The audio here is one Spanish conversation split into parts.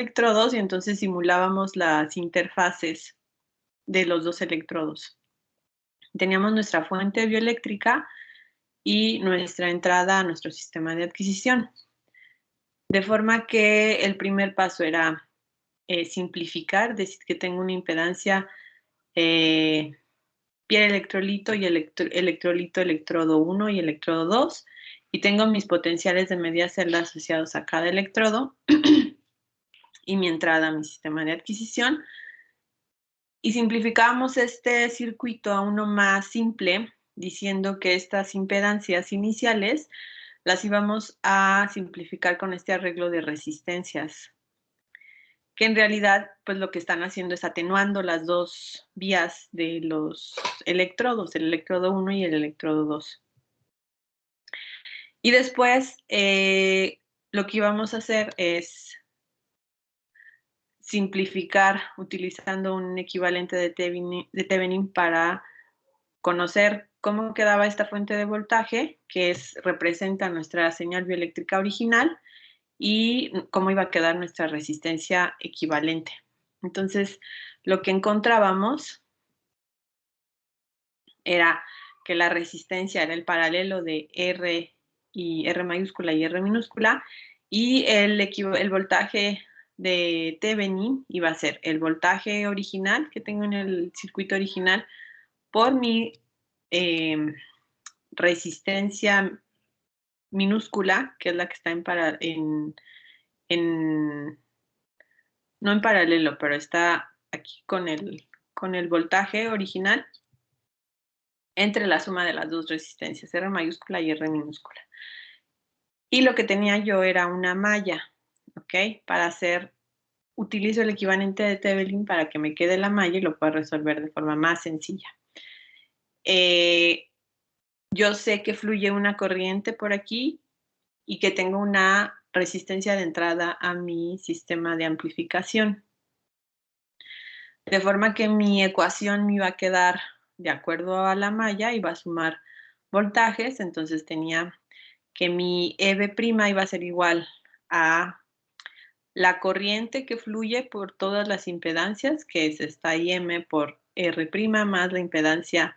electrodos y entonces simulábamos las interfaces de los dos electrodos. Teníamos nuestra fuente bioeléctrica y nuestra entrada a nuestro sistema de adquisición. De forma que el primer paso era simplificar, decir que tengo una impedancia piel electrolito y electrolito electrodo 1 y electrodo 2, y tengo mis potenciales de media celda asociados a cada electrodo y mi entrada a mi sistema de adquisición. Y simplificábamos este circuito a uno más simple, diciendo que estas impedancias iniciales las íbamos a simplificar con este arreglo de resistencias, que en realidad pues lo que están haciendo es atenuando las dos vías de los electrodos, el electrodo 1 y el electrodo 2. Y después lo que íbamos a hacer es simplificar utilizando un equivalente de Thevenin para conocer cómo quedaba esta fuente de voltaje, que representa nuestra señal bioeléctrica original, y cómo iba a quedar nuestra resistencia equivalente. Entonces, lo que encontrábamos era que la resistencia era el paralelo de R y R mayúscula y R minúscula, y el voltaje de Thevenin iba a ser el voltaje original que tengo en el circuito original por mi resistencia minúscula, que es la que está no en paralelo, pero está aquí con el voltaje original, entre la suma de las dos resistencias, R mayúscula y R minúscula. Y lo que tenía yo era una malla, ¿ok? Utilizo el equivalente de Thevenin para que me quede la malla y lo pueda resolver de forma más sencilla. Yo sé que fluye una corriente por aquí y que tengo una resistencia de entrada a mi sistema de amplificación. De forma que mi ecuación me iba a quedar de acuerdo a la malla, iba a sumar voltajes, entonces tenía que mi EB' iba a ser igual a la corriente que fluye por todas las impedancias, que es esta IM por R' más la impedancia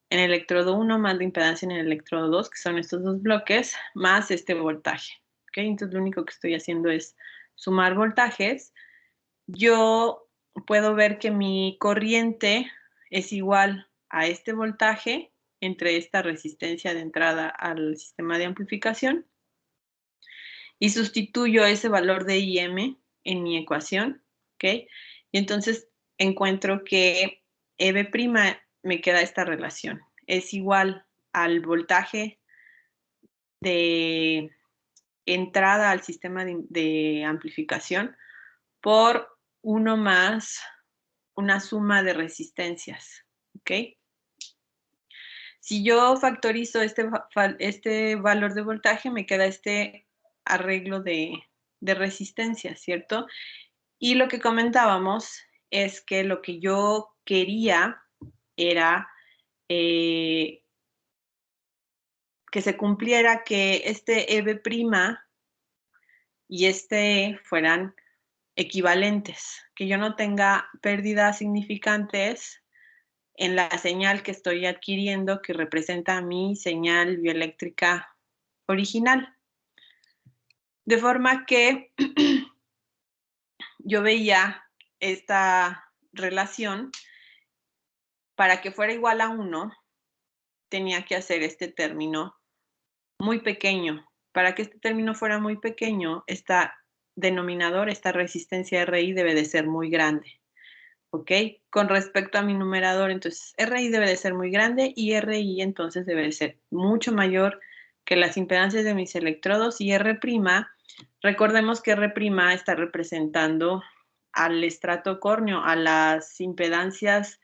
en el electrodo 1 más la impedancia en el electrodo 2, que son estos dos bloques, más este voltaje. ¿Okay? Entonces lo único que estoy haciendo es sumar voltajes. Yo puedo ver que mi corriente es igual a este voltaje entre esta resistencia de entrada al sistema de amplificación, y sustituyo ese valor de IM en mi ecuación, ¿ok? Y entonces encuentro que EB' me queda esta relación. Es igual al voltaje de entrada al sistema de amplificación por 1 más una suma de resistencias, ¿ok? Si yo factorizo este valor de voltaje, me queda este arreglo de resistencia, ¿cierto? Y lo que comentábamos es que lo que yo quería era que se cumpliera que este EB' y este fueran equivalentes, que yo no tenga pérdidas significantes en la señal que estoy adquiriendo, que representa mi señal bioeléctrica original. De forma que yo veía esta relación. Para que fuera igual a 1, tenía que hacer este término muy pequeño. Para que este término fuera muy pequeño, esta denominador, esta resistencia RI debe de ser muy grande, ¿ok? Con respecto a mi numerador, entonces RI debe de ser muy grande y RI entonces debe de ser mucho mayor que las impedancias de mis electrodos, y R', recordemos que R' está representando al estrato córneo, a las impedancias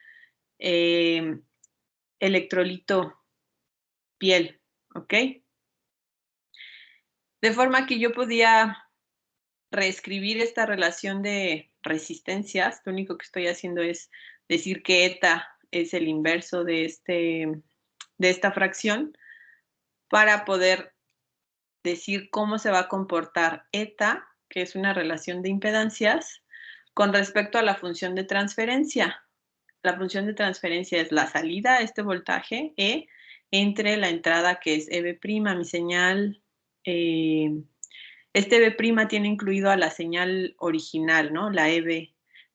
electrolito piel, ¿ok? De forma que yo podía reescribir esta relación de resistencias. Lo único que estoy haciendo es decir que eta es el inverso de esta fracción, para poder decir cómo se va a comportar eta que es una relación de impedancias, con respecto a la función de transferencia. La función de transferencia es la salida, este voltaje E, entre la entrada que es EB', mi señal, este EB' tiene incluido a la señal original, ¿no? La EB.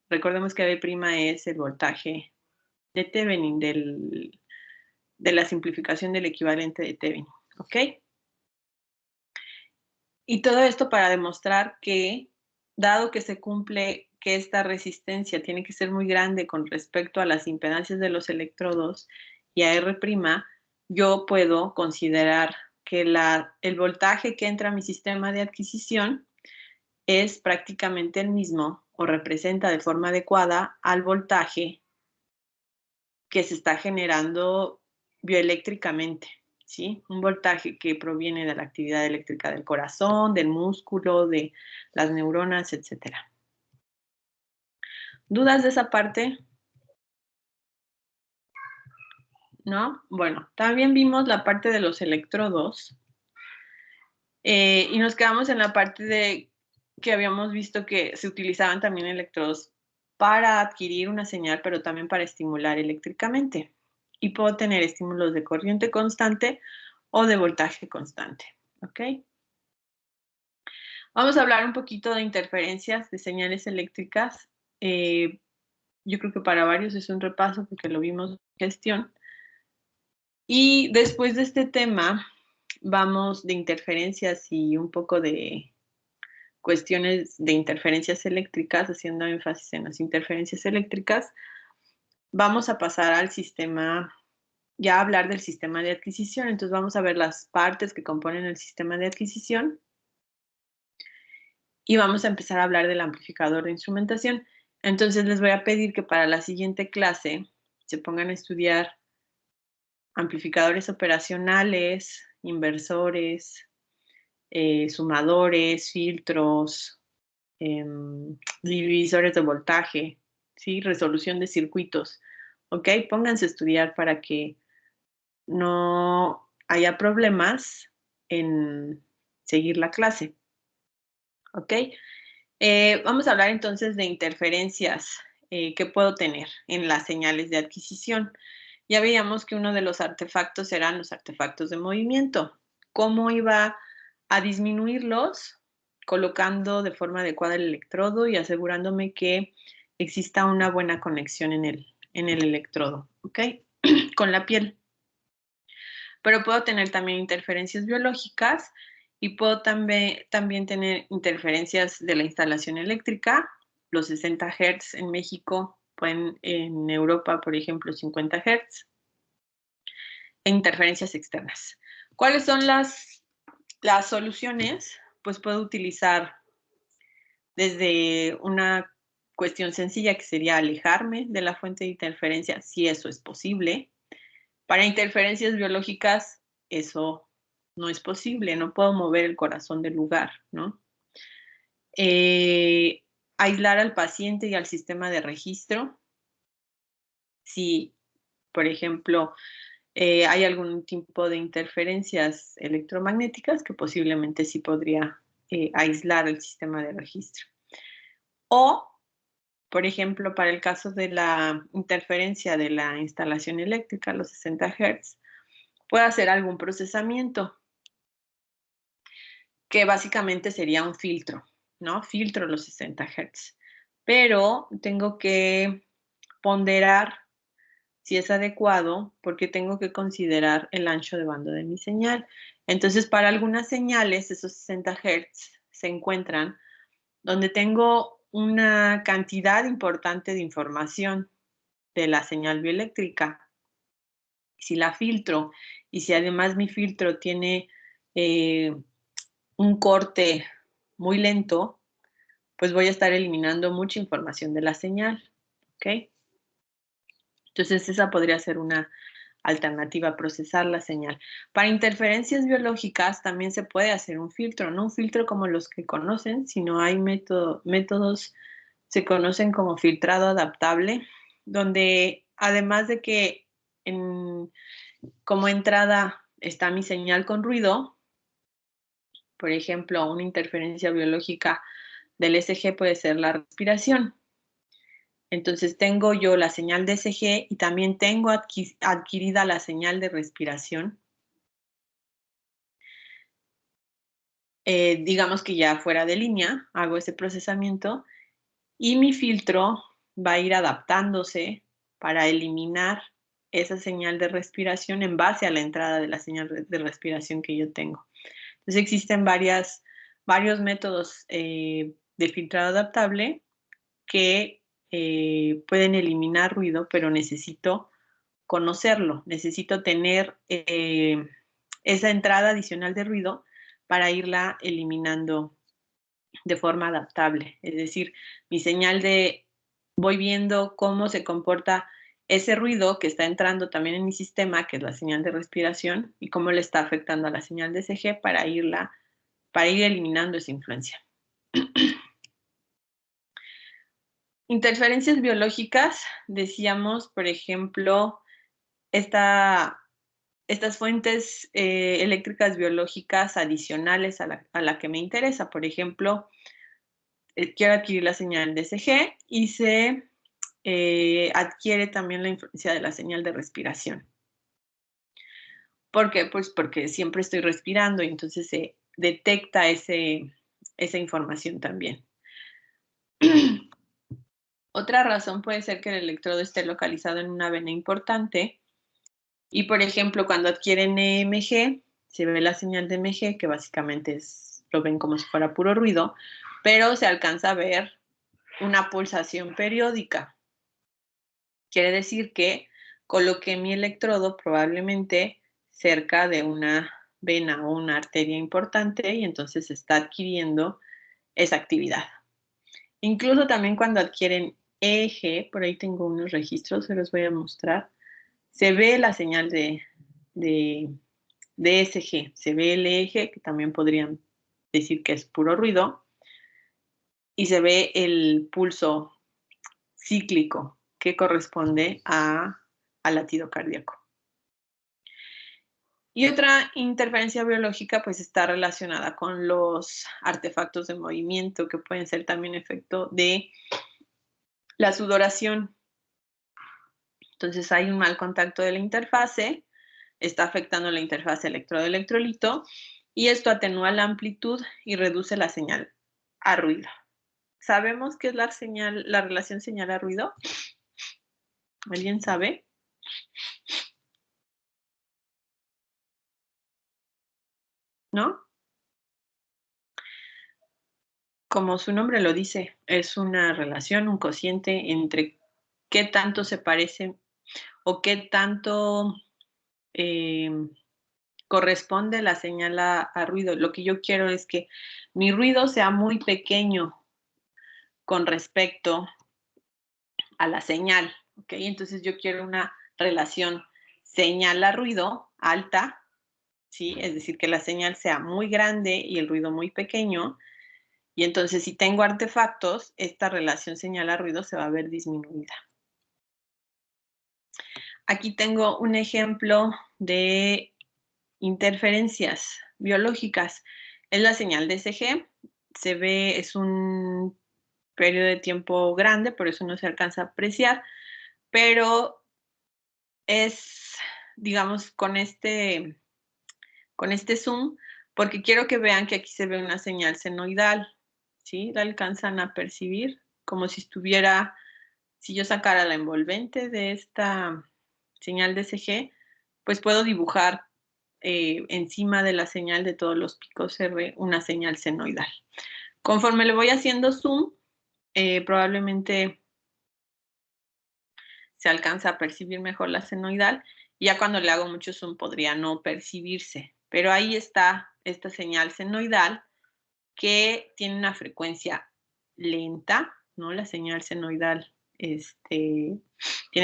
Recordemos que EB' es el voltaje de Thevenin, de la simplificación del equivalente de Thevenin, ¿ok? Y todo esto para demostrar que, dado que se cumple que esta resistencia tiene que ser muy grande con respecto a las impedancias de los electrodos y a R', yo puedo considerar que el voltaje que entra a mi sistema de adquisición es prácticamente el mismo o representa de forma adecuada al voltaje que se está generando bioeléctricamente, ¿sí? Un voltaje que proviene de la actividad eléctrica del corazón, del músculo, de las neuronas, etcétera. ¿Dudas de esa parte? ¿No? Bueno, también vimos la parte de los electrodos y nos quedamos en la parte de que habíamos visto que se utilizaban también electrodos para adquirir una señal, pero también para estimular eléctricamente. Y puedo tener estímulos de corriente constante o de voltaje constante, ¿ok? Vamos a hablar un poquito de interferencias de señales eléctricas. Yo creo que para varios es un repaso porque lo vimos en gestión. Y después de este tema, vamos de interferencias y un poco de cuestiones de interferencias eléctricas, haciendo énfasis en las interferencias eléctricas. Vamos a pasar al sistema, ya a hablar del sistema de adquisición. Entonces vamos a ver las partes que componen el sistema de adquisición y vamos a empezar a hablar del amplificador de instrumentación. Entonces les voy a pedir que para la siguiente clase se pongan a estudiar amplificadores operacionales, inversores, sumadores, filtros, divisores de voltaje, ¿sí? Resolución de circuitos. ¿Ok? Pónganse a estudiar para que no haya problemas en seguir la clase. ¿Ok? Vamos a hablar entonces de interferencias que puedo tener en las señales de adquisición. Ya veíamos que uno de los artefactos eran los artefactos de movimiento. ¿Cómo iba a disminuirlos? Colocando de forma adecuada el electrodo y asegurándome que exista una buena conexión en el electrodo, ¿ok? Con la piel. Pero puedo tener también interferencias biológicas y puedo también tener interferencias de la instalación eléctrica, los 60 Hz en México, en Europa, por ejemplo, 50 Hz, e interferencias externas. ¿Cuáles son las soluciones? Pues puedo utilizar desde una cuestión sencilla que sería alejarme de la fuente de interferencia, si eso es posible. Para interferencias biológicas, eso no es posible, no puedo mover el corazón del lugar, ¿no? Aislar al paciente y al sistema de registro. Si, por ejemplo, hay algún tipo de interferencias electromagnéticas que posiblemente sí podría aislar el sistema de registro. O, por ejemplo, para el caso de la interferencia de la instalación eléctrica, los 60 Hz, puedo hacer algún procesamiento que básicamente sería un filtro, ¿no? Filtro los 60 Hz, pero tengo que ponderar si es adecuado porque tengo que considerar el ancho de banda de mi señal. Entonces, para algunas señales, esos 60 Hz se encuentran donde tengo una cantidad importante de información de la señal bioeléctrica. Si la filtro y si además mi filtro tiene un corte muy lento, pues voy a estar eliminando mucha información de la señal, ¿ok? Entonces esa podría ser una alternativa a procesar la señal. Para interferencias biológicas también se puede hacer un filtro, no un filtro como los que conocen, sino hay métodos, se conocen como filtrado adaptable, donde además de que como entrada está mi señal con ruido, por ejemplo, una interferencia biológica del ECG puede ser la respiración. Entonces tengo yo la señal de ECG y también tengo adquirida la señal de respiración. Digamos que ya fuera de línea, hago ese procesamiento y mi filtro va a ir adaptándose para eliminar esa señal de respiración en base a la entrada de la señal de respiración que yo tengo. Entonces existen varios métodos de filtrado adaptable que pueden eliminar ruido, pero necesito conocerlo, necesito tener esa entrada adicional de ruido para irla eliminando de forma adaptable. Es decir, mi señal de voy viendo cómo se comporta ese ruido que está entrando también en mi sistema, que es la señal de respiración, y cómo le está afectando a la señal de ECG para ir eliminando esa influencia. Interferencias biológicas, decíamos, por ejemplo, estas fuentes eléctricas biológicas adicionales a la que me interesa. Por ejemplo, quiero adquirir la señal de ECG y se adquiere también la influencia de la señal de respiración. ¿Por qué? Pues porque siempre estoy respirando y entonces se detecta esa información también. Otra razón puede ser que el electrodo esté localizado en una vena importante y, por ejemplo, cuando adquieren EMG, se ve la señal de EMG, que básicamente lo ven como si fuera puro ruido, pero se alcanza a ver una pulsación periódica. Quiere decir que coloqué mi electrodo probablemente cerca de una vena o una arteria importante y entonces está adquiriendo esa actividad. Incluso también cuando adquieren EEG, por ahí tengo unos registros, se los voy a mostrar, se ve la señal de ECG, se ve el EEG, que también podrían decir que es puro ruido, y se ve el pulso cíclico que corresponde al latido cardíaco. Y otra interferencia biológica pues está relacionada con los artefactos de movimiento que pueden ser también efecto de la sudoración. Entonces hay un mal contacto de la interfase, está afectando la interfase electrodo-electrolito y esto atenúa la amplitud y reduce la señal a ruido. ¿Sabemos qué es la relación señal a ruido? ¿Alguien sabe? ¿No? Como su nombre lo dice, es una relación, un cociente entre qué tanto se parece o qué tanto corresponde la señal a ruido. Lo que yo quiero es que mi ruido sea muy pequeño con respecto a la señal, ¿ok? Entonces yo quiero una relación señal a ruido alta, ¿sí? Es decir, que la señal sea muy grande y el ruido muy pequeño. Y entonces, si tengo artefactos, esta relación señal a ruido se va a ver disminuida. Aquí tengo un ejemplo de interferencias biológicas. Es la señal de ECG. Se ve, es un periodo de tiempo grande, por eso no se alcanza a apreciar, pero es, digamos, con este zoom, porque quiero que vean que aquí se ve una señal senoidal, ¿sí? La alcanzan a percibir, como si estuviera, si yo sacara la envolvente de esta señal de ECG, pues puedo dibujar encima de la señal de todos los picos R una señal senoidal. Conforme le voy haciendo zoom, probablemente se alcanza a percibir mejor la senoidal. Y ya cuando le hago mucho zoom podría no percibirse. Pero ahí está esta señal senoidal que tiene una frecuencia lenta, ¿no? La señal senoidal tiene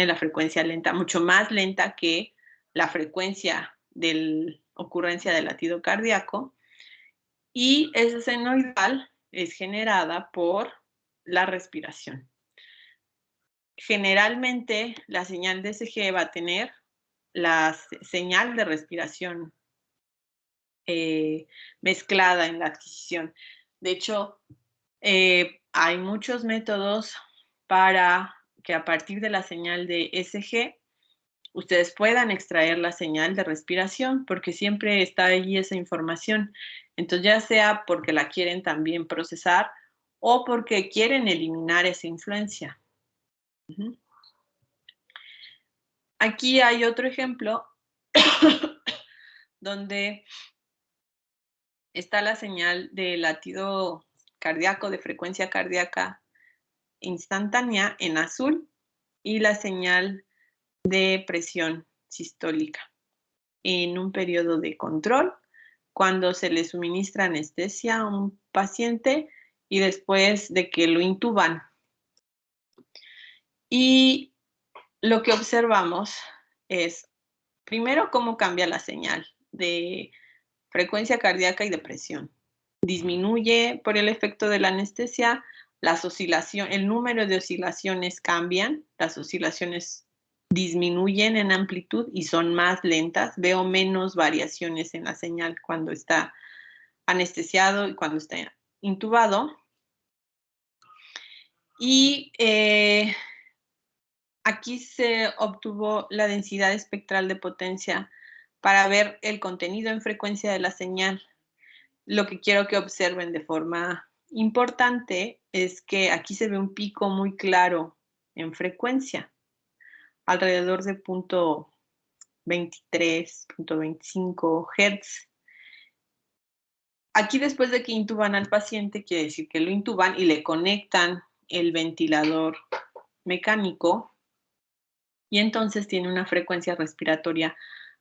la frecuencia lenta, mucho más lenta que la frecuencia de ocurrencia del latido cardíaco. Y esa senoidal es generada por la respiración. Generalmente la señal de ECG va a tener la señal de respiración mezclada en la adquisición. De hecho, Hay muchos métodos para que a partir de la señal de ECG ustedes puedan extraer la señal de respiración, porque siempre está ahí esa información. Entonces, ya sea porque la quieren también procesar o porque quieren eliminar esa influencia. Ujú. Aquí hay otro ejemplo donde está la señal de latido cardíaco, de frecuencia cardíaca instantánea en azul y la señal de presión sistólica en un periodo de control, cuando se le suministra anestesia a un paciente y después de que lo intuban. Y lo que observamos es, primero, cómo cambia la señal de frecuencia cardíaca y de presión. Disminuye por el efecto de la anestesia, el número de oscilaciones cambian, las oscilaciones disminuyen en amplitud y son más lentas. Veo menos variaciones en la señal cuando está anestesiado y cuando está intubado. Y aquí se obtuvo la densidad espectral de potencia para ver el contenido en frecuencia de la señal. Lo que quiero que observen de forma importante es que aquí se ve un pico muy claro en frecuencia, alrededor de 0.23, 0.25 Hz. Aquí, después de que intuban al paciente, quiere decir que lo intuban y le conectan el ventilador mecánico y entonces tiene una frecuencia respiratoria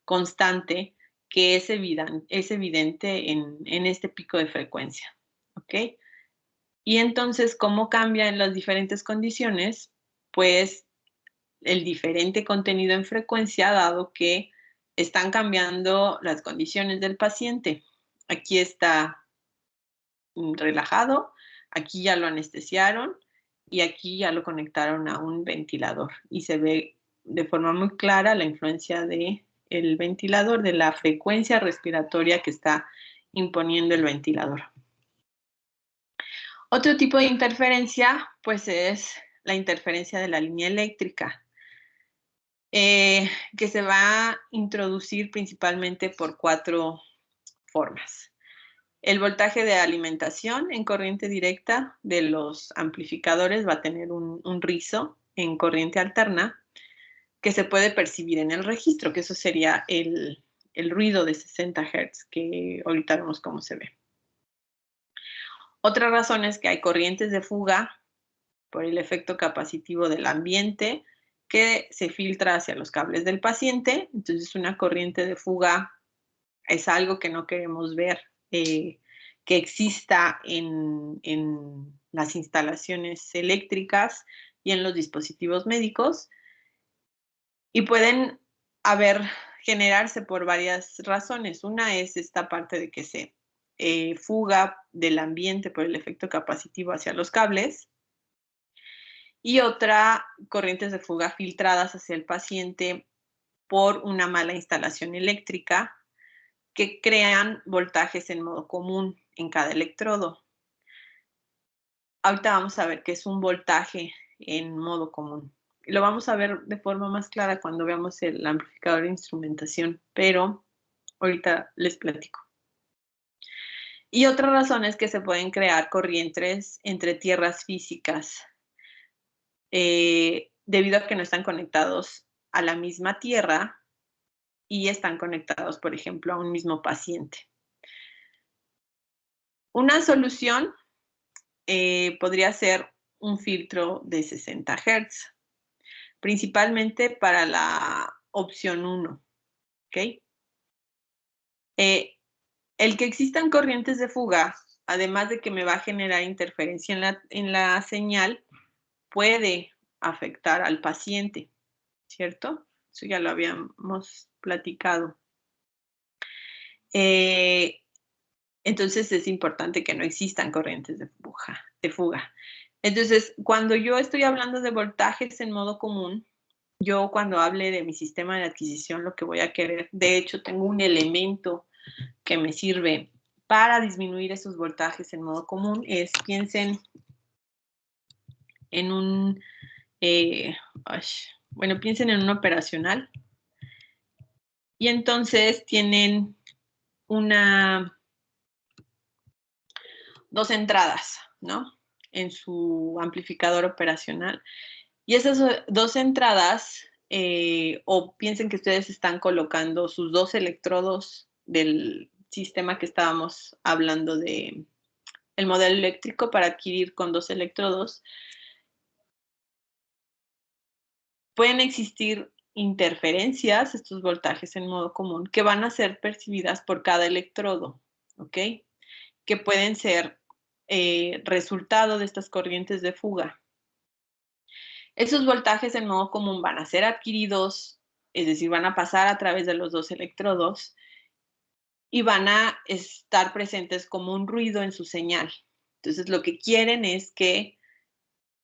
constante que es evidente en este pico de frecuencia, ¿ok? Y entonces, ¿cómo cambia en las diferentes condiciones? Pues el diferente contenido en frecuencia, dado que están cambiando las condiciones del paciente. Aquí está relajado, aquí ya lo anestesiaron y aquí ya lo conectaron a un ventilador y se ve de forma muy clara la influencia del ventilador, de la frecuencia respiratoria que está imponiendo el ventilador. Otro tipo de interferencia, pues, es la interferencia de la línea eléctrica, que se va a introducir principalmente por 4 formas. El voltaje de alimentación en corriente directa de los amplificadores va a tener un rizo en corriente alterna que se puede percibir en el registro, que eso sería el ruido de 60 Hz, que ahorita vemos cómo se ve. Otra razón es que hay corrientes de fuga por el efecto capacitivo del ambiente que se filtra hacia los cables del paciente. Entonces, una corriente de fuga es algo que no queremos ver que exista en las instalaciones eléctricas y en los dispositivos médicos. Y pueden generarse por varias razones. Una es esta parte de que se fuga del ambiente por el efecto capacitivo hacia los cables. Y otra, corrientes de fuga filtradas hacia el paciente por una mala instalación eléctrica que crean voltajes en modo común en cada electrodo. Ahorita vamos a ver qué es un voltaje en modo común. Lo vamos a ver de forma más clara cuando veamos el amplificador de instrumentación, pero ahorita les platico. Y otra razón es que se pueden crear corrientes entre tierras físicas debido a que no están conectados a la misma tierra y están conectados, por ejemplo, a un mismo paciente. Una solución podría ser un filtro de 60 Hz, principalmente para la opción 1, ¿ok? El que existan corrientes de fuga, además de que me va a generar interferencia en la señal, puede afectar al paciente, ¿cierto? Eso ya lo habíamos platicado. Entonces es importante que no existan corrientes de fuga. Entonces, cuando yo estoy hablando de voltajes en modo común, yo cuando hable de mi sistema de adquisición, lo que voy a querer, de hecho, tengo un elemento que me sirve para disminuir esos voltajes en modo común, piensen en un, bueno, piensen en un operacional. Y entonces tienen dos entradas, ¿no? En su amplificador operacional. Y esas dos entradas, o piensen que ustedes están colocando sus dos electrodos del sistema que estábamos hablando de el modelo eléctrico para adquirir con dos electrodos. Pueden existir interferencias, estos voltajes en modo común, que van a ser percibidas por cada electrodo, ¿ok? Que pueden ser resultado de estas corrientes de fuga. Esos voltajes en modo común van a ser adquiridos, es decir, van a pasar a través de los dos electrodos y van a estar presentes como un ruido en su señal. Entonces, lo que quieren es que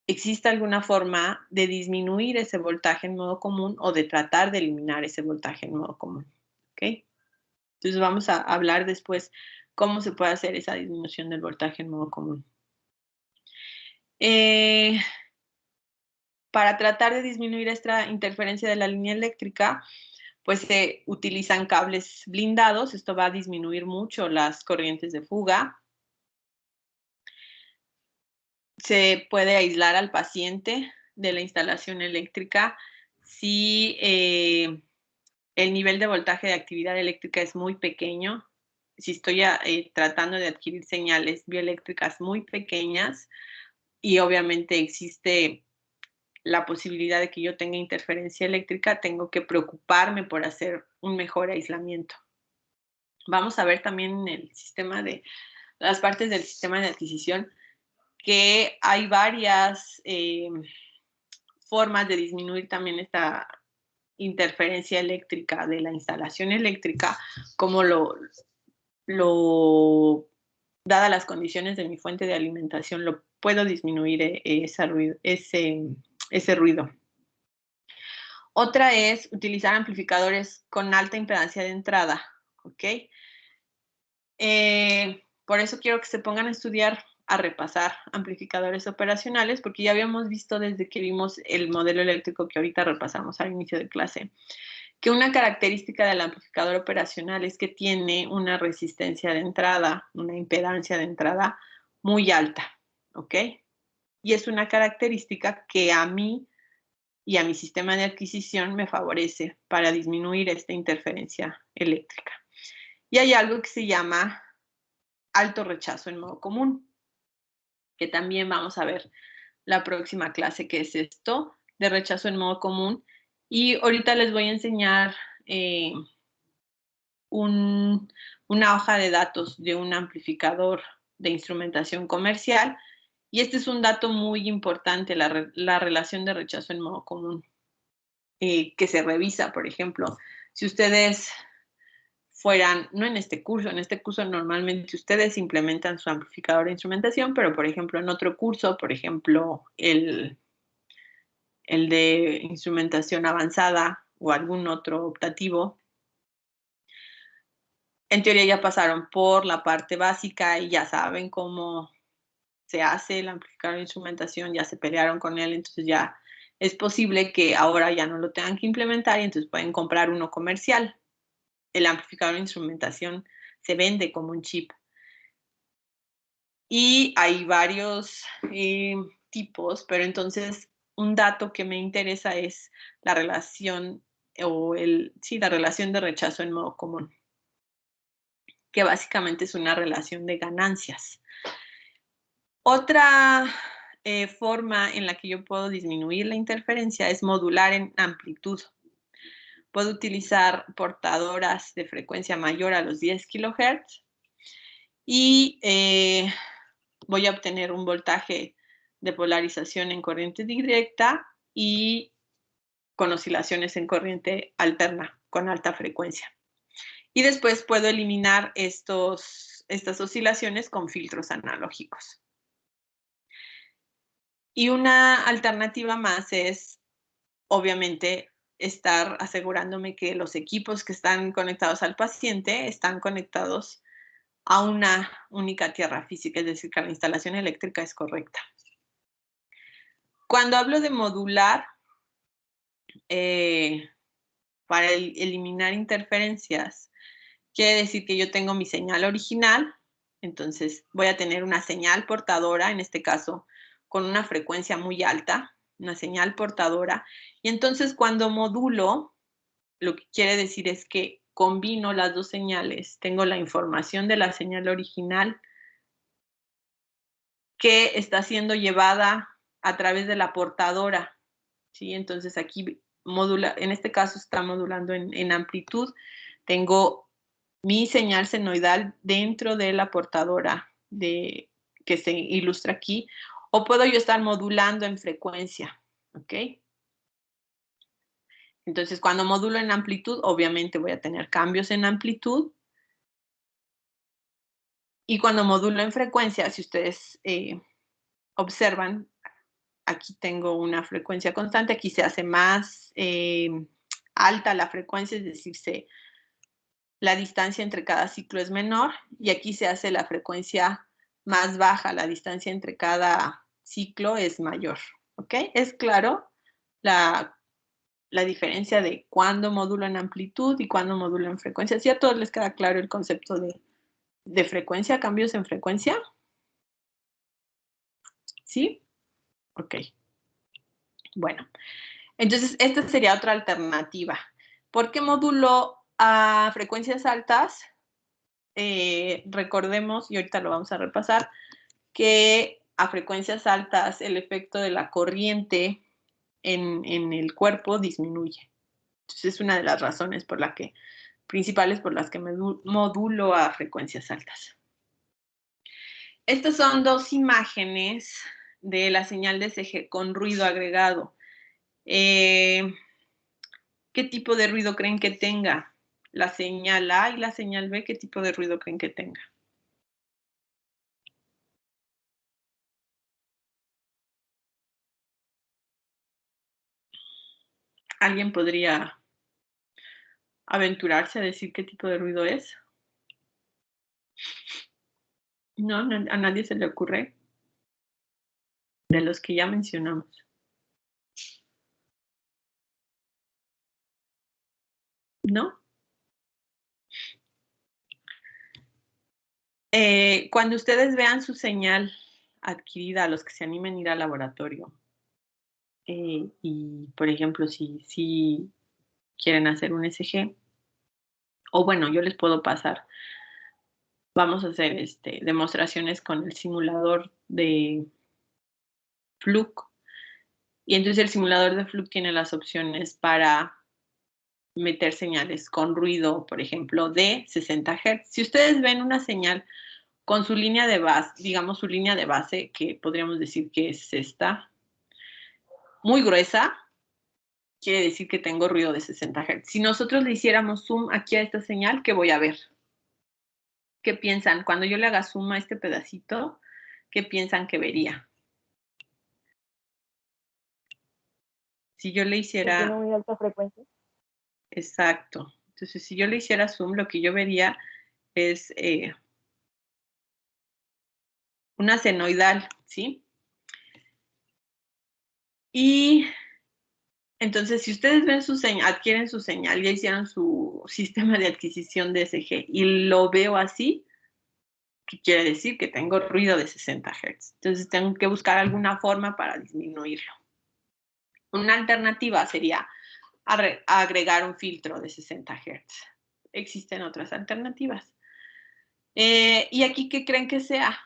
exista alguna forma de disminuir ese voltaje en modo común o de tratar de eliminar ese voltaje en modo común. ¿Ok? Entonces, vamos a hablar después cómo se puede hacer esa disminución del voltaje en modo común. Para tratar de disminuir esta interferencia de la línea eléctrica, pues se utilizan cables blindados. Esto va a disminuir mucho las corrientes de fuga. Se puede aislar al paciente de la instalación eléctrica si el nivel de voltaje de actividad eléctrica es muy pequeño. Si estoy tratando de adquirir señales bioeléctricas muy pequeñas y obviamente existe la posibilidad de que yo tenga interferencia eléctrica, tengo que preocuparme por hacer un mejor aislamiento. Vamos a ver también en el sistema de las partes del sistema de adquisición que hay varias formas de disminuir también esta interferencia eléctrica de la instalación eléctrica, como dadas las condiciones de mi fuente de alimentación, lo puedo disminuir ese ruido. Otra es utilizar amplificadores con alta impedancia de entrada, ¿ok? Por eso quiero que se pongan a estudiar, a repasar amplificadores operacionales, porque ya habíamos visto desde que vimos el modelo eléctrico que ahorita repasamos al inicio de clase, que una característica del amplificador operacional es que tiene una resistencia de entrada, una impedancia de entrada muy alta, ¿ok? Y es una característica que a mí y a mi sistema de adquisición me favorece para disminuir esta interferencia eléctrica. Y hay algo que se llama alto rechazo en modo común, que también vamos a ver la próxima clase, que es esto de rechazo en modo común. Y ahorita les voy a enseñar una hoja de datos de un amplificador de instrumentación comercial. Y este es un dato muy importante, la relación de rechazo en modo común, que se revisa, por ejemplo. Si ustedes fueran, no en este curso normalmente ustedes implementan su amplificador de instrumentación, pero por ejemplo en otro curso, por ejemplo el de instrumentación avanzada o algún otro optativo, en teoría ya pasaron por la parte básica y ya saben cómo se hace el amplificador de instrumentación, ya se pelearon con él, entonces ya es posible que ahora ya no lo tengan que implementar y entonces pueden comprar uno comercial. El amplificador de instrumentación se vende como un chip. Y hay varios tipos, pero entonces un dato que me interesa es la relación la relación de rechazo en modo común, que básicamente es una relación de ganancias. Otra forma en la que yo puedo disminuir la interferencia es modular en amplitud. Puedo utilizar portadoras de frecuencia mayor a los 10 kHz y voy a obtener un voltaje de polarización en corriente directa y con oscilaciones en corriente alterna, con alta frecuencia. Y después puedo eliminar estas oscilaciones con filtros analógicos. Y una alternativa más es, obviamente, estar asegurándome que los equipos que están conectados al paciente están conectados a una única tierra física, es decir, que la instalación eléctrica es correcta. Cuando hablo de modular, para eliminar interferencias, quiere decir que yo tengo mi señal original, entonces voy a tener una señal portadora, en este caso, con una frecuencia muy alta, una señal portadora, y entonces cuando modulo, lo que quiere decir es que combino las dos señales. Tengo la información de la señal original que está siendo llevada a través de la portadora, ¿sí? Entonces aquí modula, en este caso está modulando en amplitud. Tengo mi señal senoidal dentro de la portadora que se ilustra aquí, o puedo yo estar modulando en frecuencia, ¿ok? Entonces, cuando modulo en amplitud, obviamente voy a tener cambios en amplitud. Y cuando modulo en frecuencia, si ustedes observan, aquí tengo una frecuencia constante, aquí se hace más alta la frecuencia, es decir, la distancia entre cada ciclo es menor, y aquí se hace la frecuencia más baja, la distancia entre cada ciclo es mayor, ¿ok? ¿Es claro la diferencia de cuándo modulo en amplitud y cuándo modulo en frecuencia? ¿Sí a todos les queda claro el concepto de frecuencia, cambios en frecuencia? ¿Sí? Ok. Bueno, entonces esta sería otra alternativa. ¿Por qué modulo a frecuencias altas? Recordemos, y ahorita lo vamos a repasar, que a frecuencias altas el efecto de la corriente en el cuerpo disminuye. Entonces es una de las razones principales por las que me modulo a frecuencias altas. Estas son dos imágenes de la señal de CG con ruido agregado. ¿Qué tipo de ruido creen que tenga? La señal A y la señal B, ¿qué tipo de ruido creen que tenga? ¿Alguien podría aventurarse a decir qué tipo de ruido es? No, a nadie se le ocurre. De los que ya mencionamos. ¿No? Cuando ustedes vean su señal adquirida, los que se animen a ir al laboratorio, y por ejemplo, si quieren hacer un ECG, o bueno, yo les puedo pasar, vamos a hacer demostraciones con el simulador de Fluke, y entonces el simulador de Fluke tiene las opciones para meter señales con ruido, por ejemplo, de 60 Hz. Si ustedes ven una señal con su línea de base, digamos su línea de base, que podríamos decir que es esta, muy gruesa, quiere decir que tengo ruido de 60 Hz. Si nosotros le hiciéramos zoom aquí a esta señal, ¿qué voy a ver? ¿Qué piensan? Cuando yo le haga zoom a este pedacito, ¿qué piensan que vería? Si yo le hiciera... Tiene muy alta frecuencia. Exacto. Entonces, si yo le hiciera zoom, lo que yo vería es una senoidal, ¿sí? Y entonces, si ustedes ven su señal, adquieren su señal, ya hicieron su sistema de adquisición de SG y lo veo así, ¿qué quiere decir? Que tengo ruido de 60 Hz. Entonces, tengo que buscar alguna forma para disminuirlo. Una alternativa sería agregar un filtro de 60 Hz. Existen otras alternativas. ¿Y aquí qué creen que sea?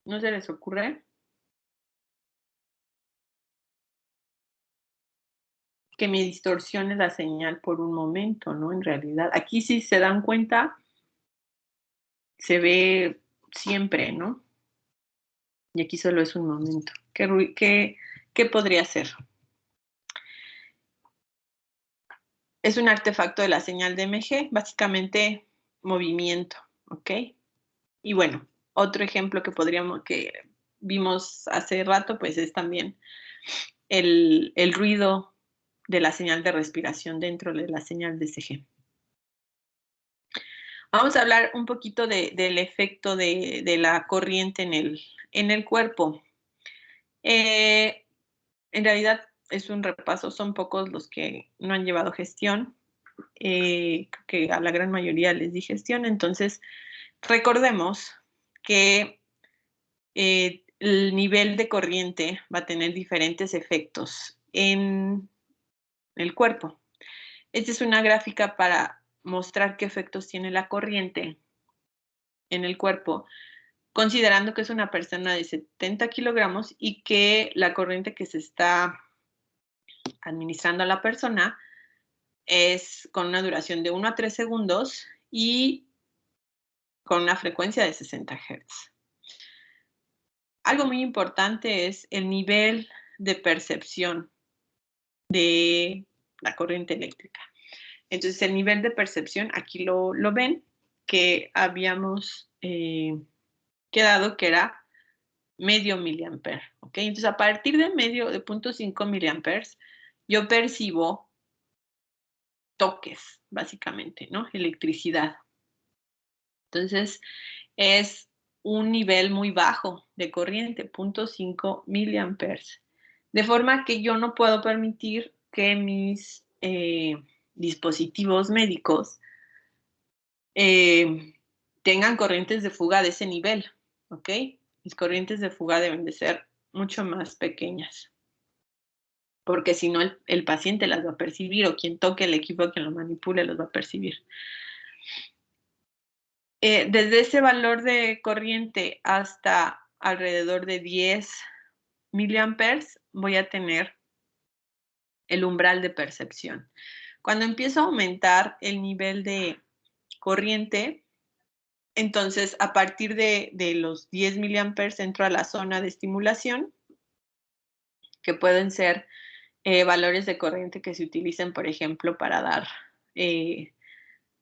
¿No se les ocurre? Que me distorsione la señal por un momento, ¿no? En realidad, aquí si se dan cuenta, se ve siempre, ¿no? Y aquí solo es un momento. ¿Qué podría ser? Es un artefacto de la señal de MG, básicamente movimiento, ¿ok? Y bueno, otro ejemplo que vimos hace rato, pues es también el ruido de la señal de respiración dentro de la señal de CG. Vamos a hablar un poquito del efecto de la corriente en el cuerpo. En realidad es un repaso, son pocos los que no han llevado gestión. Creo que a la gran mayoría les di gestión, entonces recordemos que el nivel de corriente va a tener diferentes efectos en el cuerpo. Esta es una gráfica para mostrar qué efectos tiene la corriente en el cuerpo, considerando que es una persona de 70 kilogramos y que la corriente que se está administrando a la persona es con una duración de 1 a 3 segundos y con una frecuencia de 60 Hz. Algo muy importante es el nivel de percepción de la corriente eléctrica. Entonces, el nivel de percepción, aquí lo ven, que habíamos quedado que era medio miliampere, ¿ok? Entonces, a partir de 0.5 miliamperes, yo percibo toques, básicamente, ¿no? Electricidad. Entonces, es un nivel muy bajo de corriente, 0.5 miliamperes. De forma que yo no puedo permitir que mis dispositivos médicos tengan corrientes de fuga de ese nivel, ¿ok? Mis corrientes de fuga deben de ser mucho más pequeñas, porque si no el paciente las va a percibir o quien toque el equipo, quien lo manipule, los va a percibir. Desde ese valor de corriente hasta alrededor de 10 miliamperes voy a tener el umbral de percepción. Cuando empiezo a aumentar el nivel de corriente, entonces a partir de los 10 miliamperes entro a la zona de estimulación, que pueden ser valores de corriente que se utilicen, por ejemplo, para dar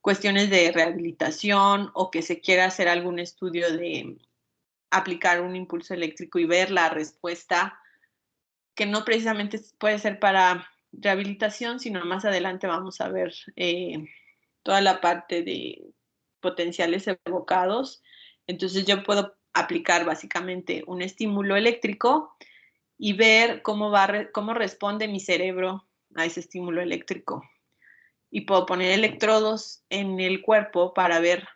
cuestiones de rehabilitación o que se quiera hacer algún estudio de aplicar un impulso eléctrico y ver la respuesta, que no precisamente puede ser para rehabilitación, sino más adelante vamos a ver toda la parte de potenciales evocados. Entonces yo puedo aplicar básicamente un estímulo eléctrico y ver cómo responde mi cerebro a ese estímulo eléctrico. Y puedo poner electrodos en el cuerpo para ver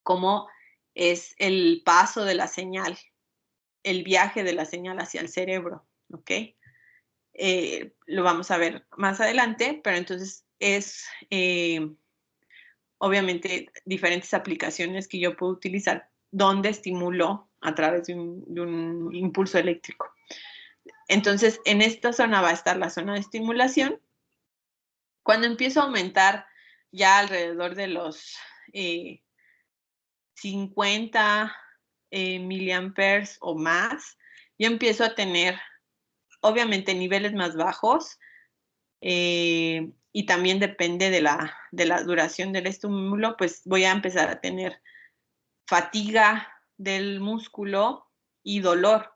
cómo es el paso de la señal, el viaje de la señal hacia el cerebro, ¿ok? Lo vamos a ver más adelante, pero entonces es obviamente diferentes aplicaciones que yo puedo utilizar donde estimulo a través de un impulso eléctrico. Entonces, en esta zona va a estar la zona de estimulación. Cuando empiezo a aumentar ya alrededor de los 50 miliamperes o más, yo empiezo a tener, obviamente, niveles más bajos, y también depende de la duración del estímulo, pues voy a empezar a tener fatiga del músculo y dolor.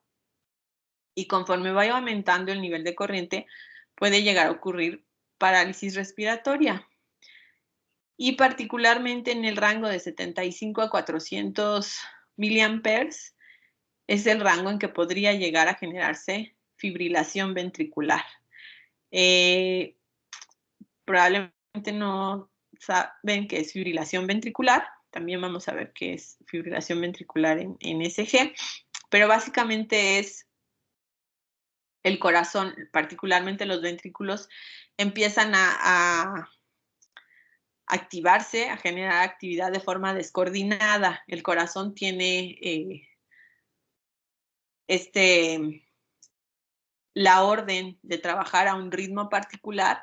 Y conforme vaya aumentando el nivel de corriente, puede llegar a ocurrir parálisis respiratoria. Y particularmente en el rango de 75 a 400 miliamperes es el rango en que podría llegar a generarse fibrilación ventricular. Probablemente no saben qué es fibrilación ventricular. También vamos a ver qué es fibrilación ventricular en ECG, pero básicamente es el corazón, particularmente los ventrículos, empiezan a activarse, a generar actividad de forma descoordinada. El corazón tiene la orden de trabajar a un ritmo particular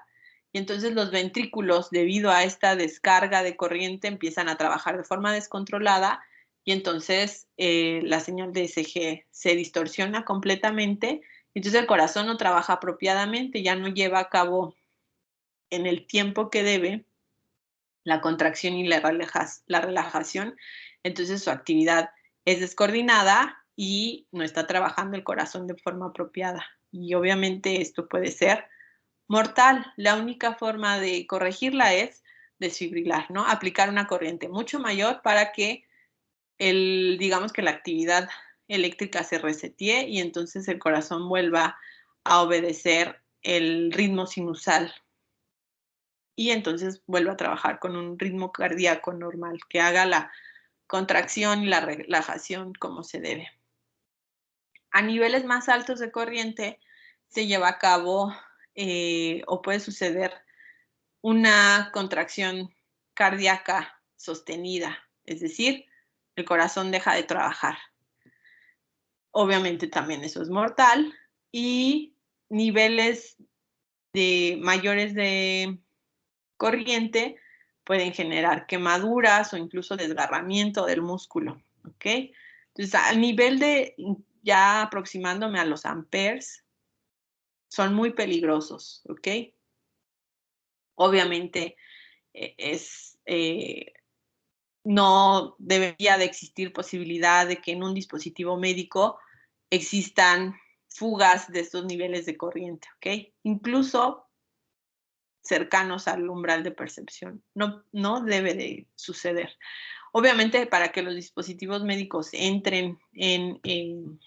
y entonces los ventrículos, debido a esta descarga de corriente, empiezan a trabajar de forma descontrolada y entonces la señal de ECG se distorsiona completamente. Entonces el corazón no trabaja apropiadamente, ya no lleva a cabo en el tiempo que debe la contracción y la relajación. Entonces su actividad es descoordinada y no está trabajando el corazón de forma apropiada. Y obviamente esto puede ser mortal. La única forma de corregirla es desfibrilar, ¿no? Aplicar una corriente mucho mayor para que digamos que la actividad eléctrica se resetee y entonces el corazón vuelva a obedecer el ritmo sinusal y entonces vuelva a trabajar con un ritmo cardíaco normal, que haga la contracción y la relajación como se debe. A niveles más altos de corriente se lleva a cabo o puede suceder una contracción cardíaca sostenida, es decir, el corazón deja de trabajar. Obviamente también eso es mortal y niveles mayores de corriente pueden generar quemaduras o incluso desgarramiento del músculo, ¿ok? Entonces, al nivel de ya aproximándome a los amperes, son muy peligrosos, ¿ok? Obviamente no debería de existir posibilidad de que en un dispositivo médico existan fugas de estos niveles de corriente, ¿ok? Incluso cercanos al umbral de percepción. No debe de suceder. Obviamente, para que los dispositivos médicos entren en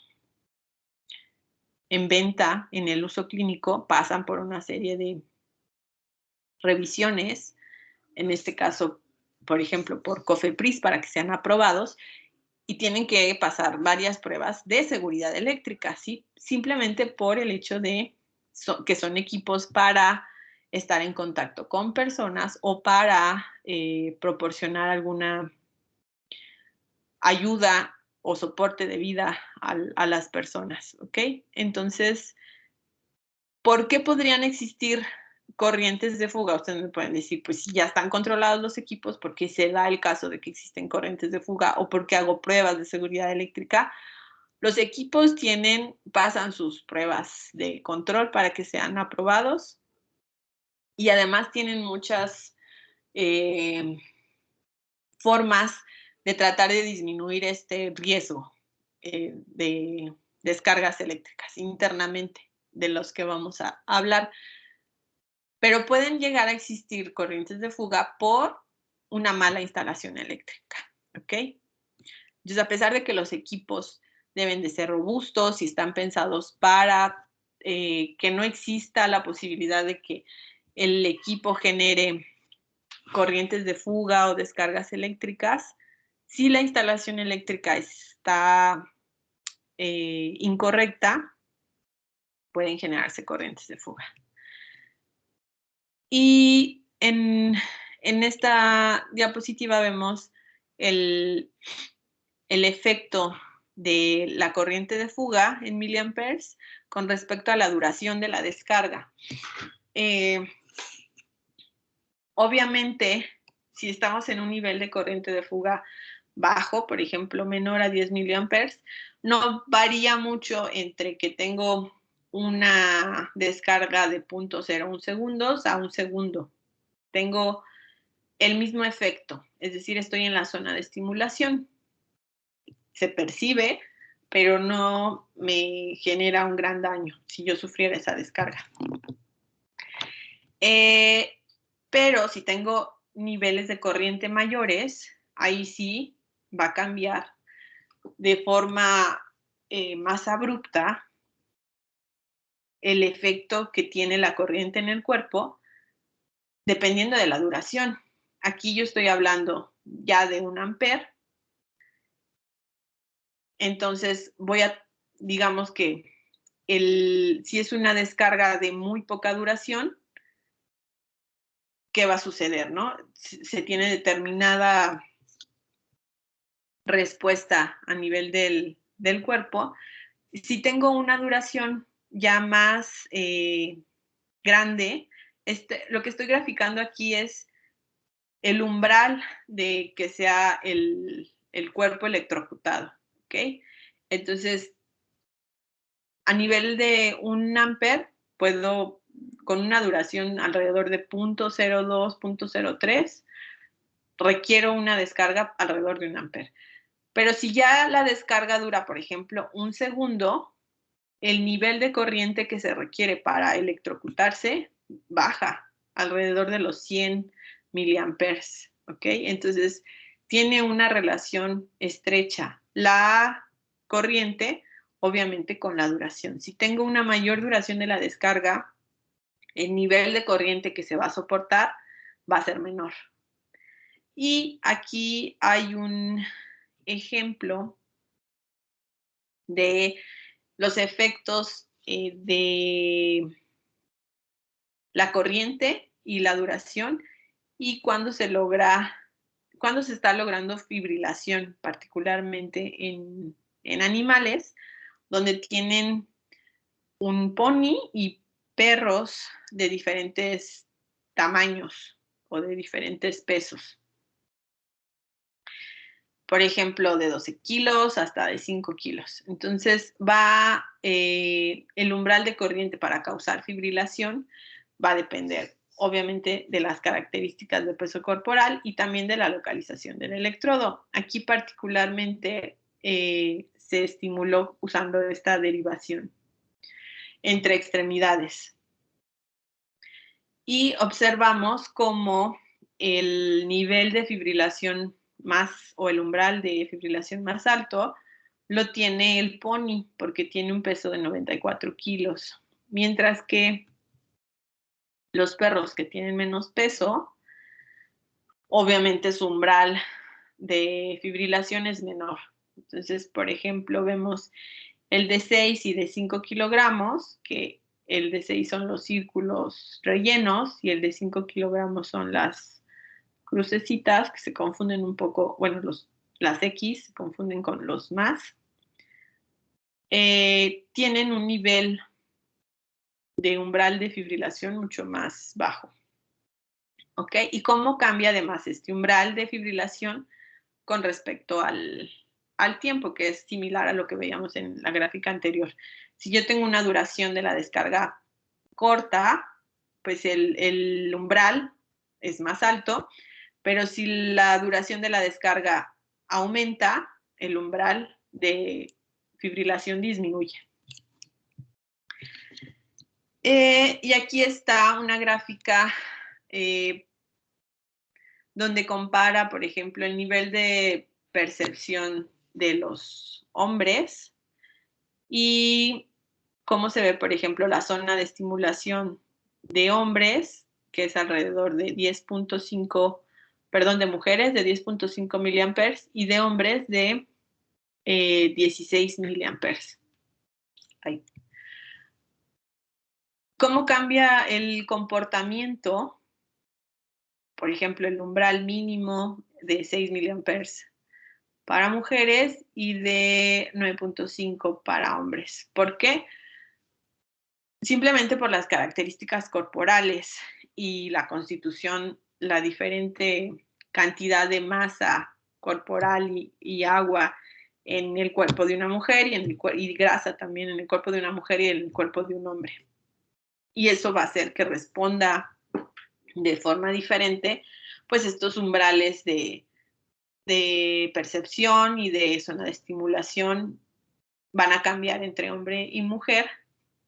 venta, en el uso clínico, pasan por una serie de revisiones, en este caso, por ejemplo, por COFEPRIS, para que sean aprobados, y tienen que pasar varias pruebas de seguridad eléctrica, ¿sí? Simplemente por el hecho de que son equipos para estar en contacto con personas o para proporcionar alguna ayuda o soporte de vida a las personas, ¿ok? Entonces, ¿por qué podrían existir corrientes de fuga? Ustedes me pueden decir, pues si ya están controlados los equipos, ¿por qué se da el caso de que existen corrientes de fuga o por qué hago pruebas de seguridad eléctrica? Los equipos pasan sus pruebas de control para que sean aprobados y además tienen muchas formas de tratar de disminuir este riesgo de descargas eléctricas internamente, de los que vamos a hablar. Pero pueden llegar a existir corrientes de fuga por una mala instalación eléctrica, ¿ok? Entonces, a pesar de que los equipos deben de ser robustos y están pensados para que no exista la posibilidad de que el equipo genere corrientes de fuga o descargas eléctricas, si la instalación eléctrica está incorrecta, pueden generarse corrientes de fuga. Y en esta diapositiva vemos el efecto de la corriente de fuga en miliamperes con respecto a la duración de la descarga. Obviamente, si estamos en un nivel de corriente de fuga bajo, por ejemplo, menor a 10 miliamperes, no varía mucho entre que tengo una descarga de 0.01 segundos a 1 segundo. Tengo el mismo efecto, es decir, estoy en la zona de estimulación. Se percibe, pero no me genera un gran daño si yo sufriera esa descarga. Pero si tengo niveles de corriente mayores, ahí sí va a cambiar de forma más abrupta el efecto que tiene la corriente en el cuerpo, dependiendo de la duración. Aquí yo estoy hablando ya de 1 ampere. Entonces digamos que si es una descarga de muy poca duración, ¿qué va a suceder, no? Se tiene determinada respuesta a nivel del cuerpo. Si tengo una duración ya más grande, lo que estoy graficando aquí es el umbral de que sea el cuerpo electrocutado, ¿ok? Entonces, a nivel de 1 ampere, puedo, con una duración alrededor de 0.02, 0.03, requiero una descarga alrededor de 1 ampere. Pero si ya la descarga dura, por ejemplo, 1 segundo, el nivel de corriente que se requiere para electrocutarse baja alrededor de los 100 miliamperes, ¿ok? Entonces, tiene una relación estrecha la corriente, obviamente, con la duración. Si tengo una mayor duración de la descarga, el nivel de corriente que se va a soportar va a ser menor. Y aquí hay un ejemplo de los efectos de la corriente y la duración y cuando se está logrando fibrilación, particularmente en animales, donde tienen un pony y perros de diferentes tamaños o de diferentes pesos. Por ejemplo, de 12 kilos hasta de 5 kilos. Entonces, el umbral de corriente para causar fibrilación va a depender, obviamente, de las características del peso corporal y también de la localización del electrodo. Aquí particularmente se estimuló usando esta derivación entre extremidades. Y observamos cómo el nivel de fibrilación o el umbral de fibrilación más alto lo tiene el pony, porque tiene un peso de 94 kilos, mientras que los perros que tienen menos peso, obviamente su umbral de fibrilación es menor. Entonces, por ejemplo, vemos el de 6 y de 5 kilogramos, que el de 6 son los círculos rellenos y el de 5 kilogramos son las crucecitas que se confunden un poco, bueno, las X se confunden con los más. Tienen un nivel de umbral de fibrilación mucho más bajo. ¿Ok? ¿Y cómo cambia además este umbral de fibrilación con respecto al tiempo, que es similar a lo que veíamos en la gráfica anterior? Si yo tengo una duración de la descarga corta, pues el umbral es más alto, pero si la duración de la descarga aumenta, el umbral de fibrilación disminuye. Y aquí está una gráfica donde compara, por ejemplo, el nivel de percepción de los hombres y cómo se ve, por ejemplo, la zona de estimulación de hombres, que es alrededor de 10.5, perdón, de mujeres de 10.5 miliamperes y de hombres de 16 miliamperes. Ahí. ¿Cómo cambia el comportamiento? Por ejemplo, el umbral mínimo de 6 miliamperes para mujeres y de 9.5 para hombres. ¿Por qué? Simplemente por las características corporales y la constitución, la diferente cantidad de masa corporal y agua en el cuerpo de una mujer y grasa también en el cuerpo de una mujer y en el cuerpo de un hombre. Y eso va a hacer que responda de forma diferente, pues estos umbrales de percepción y de zona de estimulación van a cambiar entre hombre y mujer,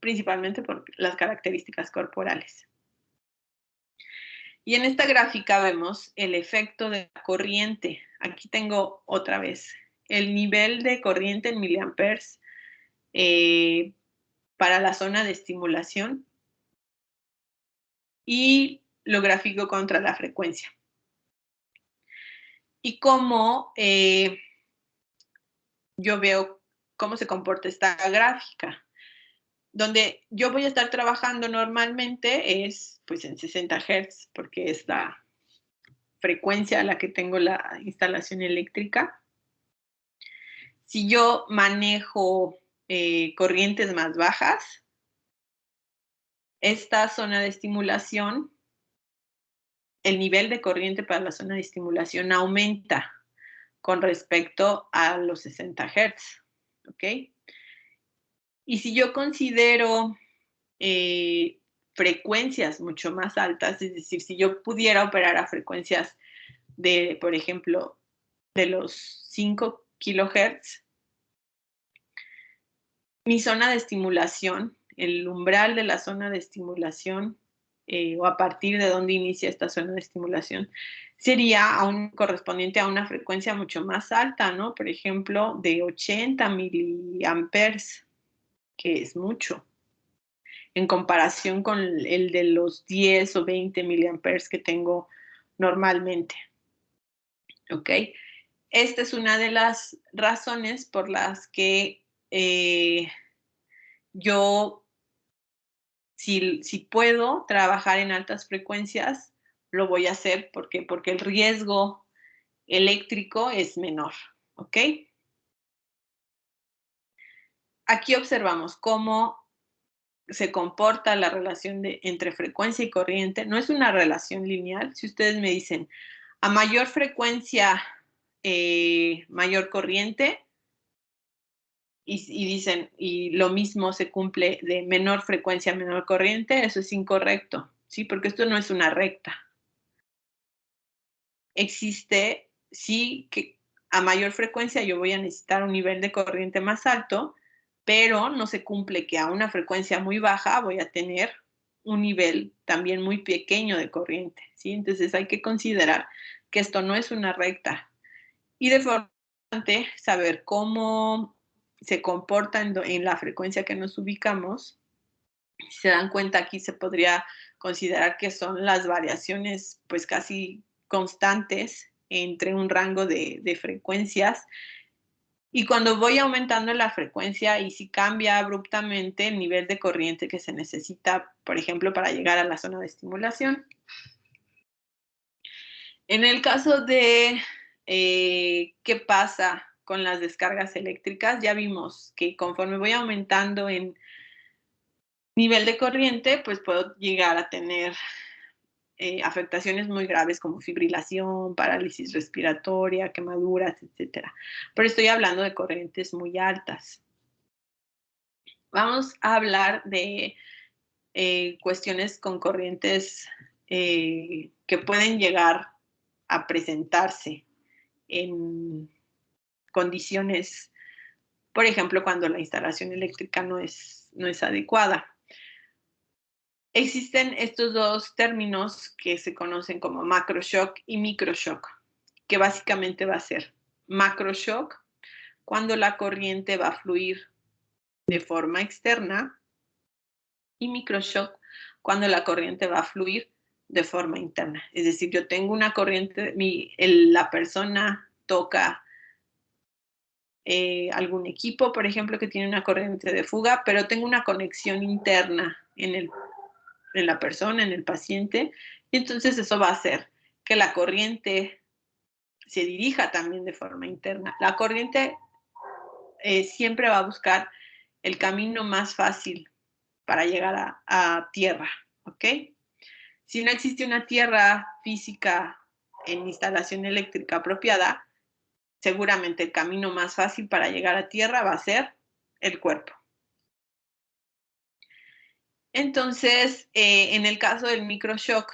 principalmente por las características corporales. Y en esta gráfica vemos el efecto de la corriente. Aquí tengo otra vez el nivel de corriente en miliamperes para la zona de estimulación y lo grafico contra la frecuencia. Y cómo yo veo cómo se comporta esta gráfica. Donde yo voy a estar trabajando normalmente es pues en 60 Hz, porque es la frecuencia a la que tengo la instalación eléctrica. Si yo manejo corrientes más bajas, esta zona de estimulación, el nivel de corriente para la zona de estimulación aumenta con respecto a los 60 Hz, ¿ok? Y si yo considero frecuencias mucho más altas, es decir, si yo pudiera operar a frecuencias de, por ejemplo, de los 5 kilohertz, mi zona de estimulación, el umbral de la zona de estimulación o a partir de donde inicia esta zona de estimulación, sería correspondiente a una frecuencia mucho más alta, ¿no? Por ejemplo, de 80 miliamperes, que es mucho, en comparación con el de los 10 o 20 miliamperes que tengo normalmente, ¿ok? Esta es una de las razones por las que yo, si puedo trabajar en altas frecuencias, lo voy a hacer. ¿Por qué? Porque el riesgo eléctrico es menor, ¿ok? Aquí observamos cómo se comporta la relación entre frecuencia y corriente. No es una relación lineal. Si ustedes me dicen, a mayor frecuencia, mayor corriente, y dicen, y lo mismo se cumple de menor frecuencia, menor corriente, eso es incorrecto, ¿sí? Porque esto no es una recta. Existe, sí, que a mayor frecuencia yo voy a necesitar un nivel de corriente más alto, pero no se cumple que a una frecuencia muy baja voy a tener un nivel también muy pequeño de corriente, ¿sí? Entonces hay que considerar que esto no es una recta. Y de forma importante saber cómo se comporta en la frecuencia que nos ubicamos. Si se dan cuenta, aquí se podría considerar que son las variaciones pues casi constantes entre un rango de frecuencias. Y cuando voy aumentando la frecuencia y si cambia abruptamente el nivel de corriente que se necesita, por ejemplo, para llegar a la zona de estimulación. En el caso de qué pasa con las descargas eléctricas, ya vimos que conforme voy aumentando en nivel de corriente, pues puedo llegar a tener afectaciones muy graves como fibrilación, parálisis respiratoria, quemaduras, etcétera. Pero estoy hablando de corrientes muy altas. Vamos a hablar de cuestiones con corrientes que pueden llegar a presentarse en condiciones, por ejemplo, cuando la instalación eléctrica no es adecuada. Existen estos dos términos que se conocen como macroshock y microshock, que básicamente va a ser macroshock cuando la corriente va a fluir de forma externa y microshock cuando la corriente va a fluir de forma interna. Es decir, yo tengo una corriente, la persona toca algún equipo, por ejemplo, que tiene una corriente de fuga, pero tengo una conexión interna en la persona, en el paciente, y entonces eso va a hacer que la corriente se dirija también de forma interna. La corriente siempre va a buscar el camino más fácil para llegar a tierra, ¿ok? Si no existe una tierra física en instalación eléctrica apropiada, seguramente el camino más fácil para llegar a tierra va a ser el cuerpo. Entonces, en el caso del microshock,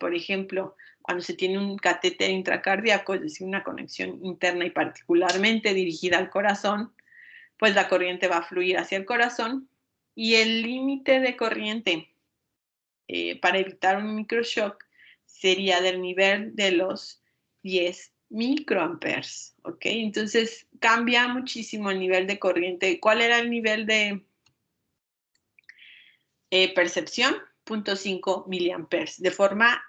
por ejemplo, cuando se tiene un catéter intracardíaco, es decir, una conexión interna y particularmente dirigida al corazón, pues la corriente va a fluir hacia el corazón y el límite de corriente para evitar un microshock sería del nivel de los 10 microamperes, ¿ok? Entonces cambia muchísimo el nivel de corriente. ¿Cuál era el nivel de percepción? 0.5 miliamperes, de forma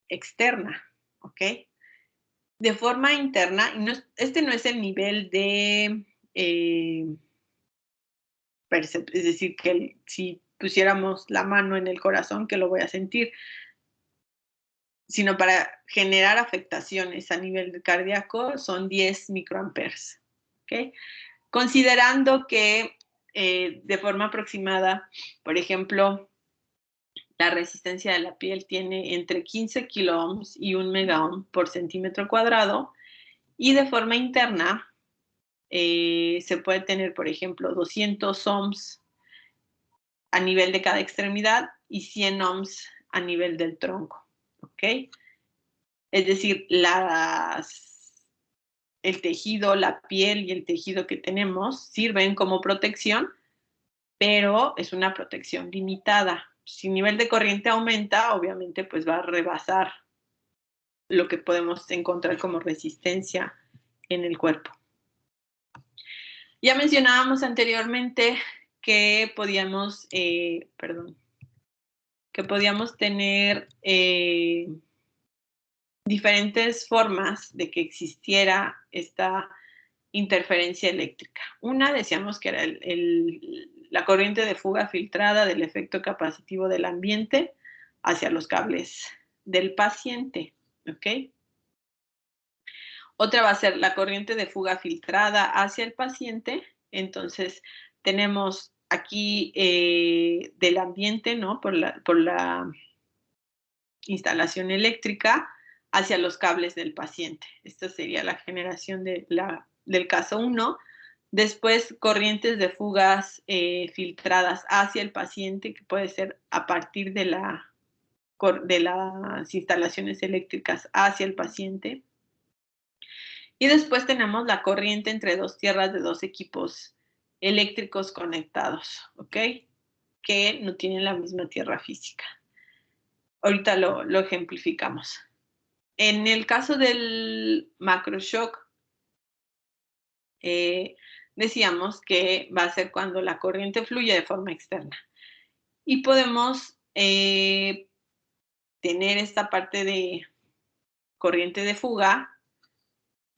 externa, ¿ok? De forma interna, este no es el nivel de es decir, que si pusiéramos la mano en el corazón, que lo voy a sentir, sino para generar afectaciones a nivel cardíaco son 10 microamperes. ¿Okay? Considerando que de forma aproximada, por ejemplo, la resistencia de la piel tiene entre 15 kiloohms y 1 megaohm por centímetro cuadrado, y de forma interna se puede tener, por ejemplo, 200 ohms a nivel de cada extremidad y 100 ohms a nivel del tronco. ¿Ok? Es decir, el tejido, la piel y el tejido que tenemos sirven como protección, pero es una protección limitada, si el nivel de corriente aumenta, obviamente pues va a rebasar lo que podemos encontrar como resistencia en el cuerpo. Ya mencionábamos anteriormente que podíamos, tener diferentes formas de que existiera esta interferencia eléctrica. Una, decíamos que era la corriente de fuga filtrada del efecto capacitivo del ambiente hacia los cables del paciente, ¿ok? Otra va a ser la corriente de fuga filtrada hacia el paciente. Entonces, tenemos aquí del ambiente, ¿no? Por la instalación eléctrica hacia los cables del paciente. Esta sería la generación del caso 1. Después, corrientes de fugas filtradas hacia el paciente, que puede ser a partir de las instalaciones eléctricas hacia el paciente. Y después tenemos la corriente entre dos tierras de dos equipos eléctricos conectados, ¿ok? Que no tienen la misma tierra física. Ahorita lo ejemplificamos. En el caso del macroshock, decíamos que va a ser cuando la corriente fluye de forma externa. Y podemos tener esta parte de corriente de fuga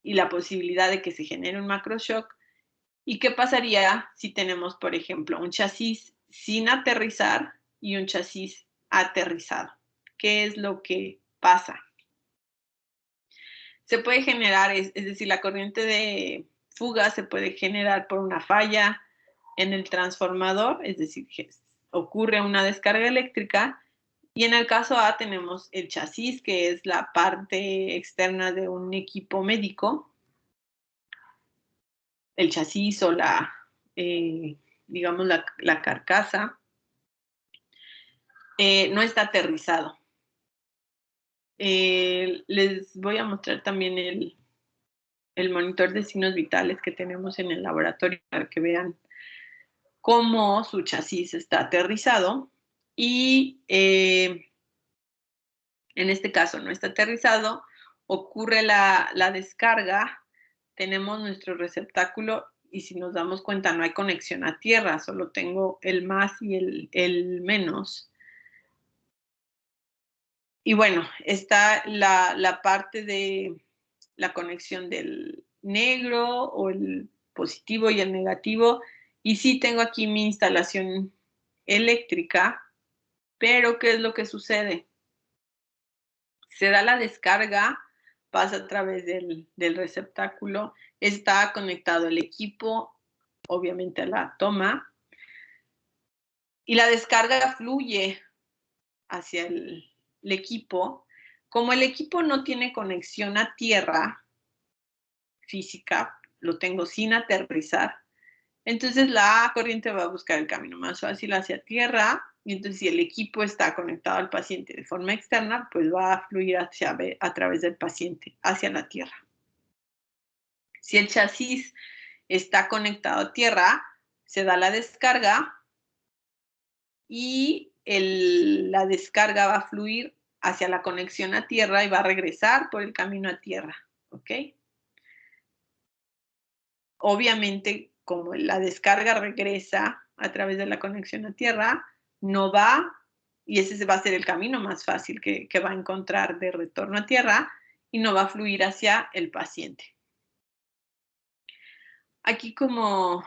y la posibilidad de que se genere un macroshock. ¿Y qué pasaría si tenemos, por ejemplo, un chasis sin aterrizar y un chasis aterrizado? ¿Qué es lo que pasa? Se puede generar, es decir, la corriente de fuga se puede generar por una falla en el transformador, es decir, que ocurre una descarga eléctrica. Y en el caso A tenemos el chasis, que es la parte externa de un equipo médico. El chasis o digamos, la carcasa, no está aterrizado. Les voy a mostrar también el monitor de signos vitales que tenemos en el laboratorio para que vean cómo su chasis está aterrizado. Y en este caso no está aterrizado, ocurre la descarga, tenemos nuestro receptáculo y si nos damos cuenta no hay conexión a tierra, solo tengo el más y el menos. Y bueno, está la parte de la conexión del negro o el positivo y el negativo. Y sí tengo aquí mi instalación eléctrica, pero ¿qué es lo que sucede? Se da la descarga, pasa a través del receptáculo, está conectado el equipo, obviamente a la toma, y la descarga fluye hacia el equipo. Como el equipo no tiene conexión a tierra física, lo tengo sin aterrizar, entonces la corriente va a buscar el camino más fácil hacia tierra, y entonces si el equipo está conectado al paciente de forma externa, pues va a fluir a través del paciente hacia la tierra. Si el chasis está conectado a tierra, se da la descarga y la descarga va a fluir hacia la conexión a tierra y va a regresar por el camino a tierra, ¿ok? Obviamente, como la descarga regresa a través de la conexión a tierra, no va, y ese va a ser el camino más fácil que va a encontrar de retorno a tierra, y no va a fluir hacia el paciente. Aquí como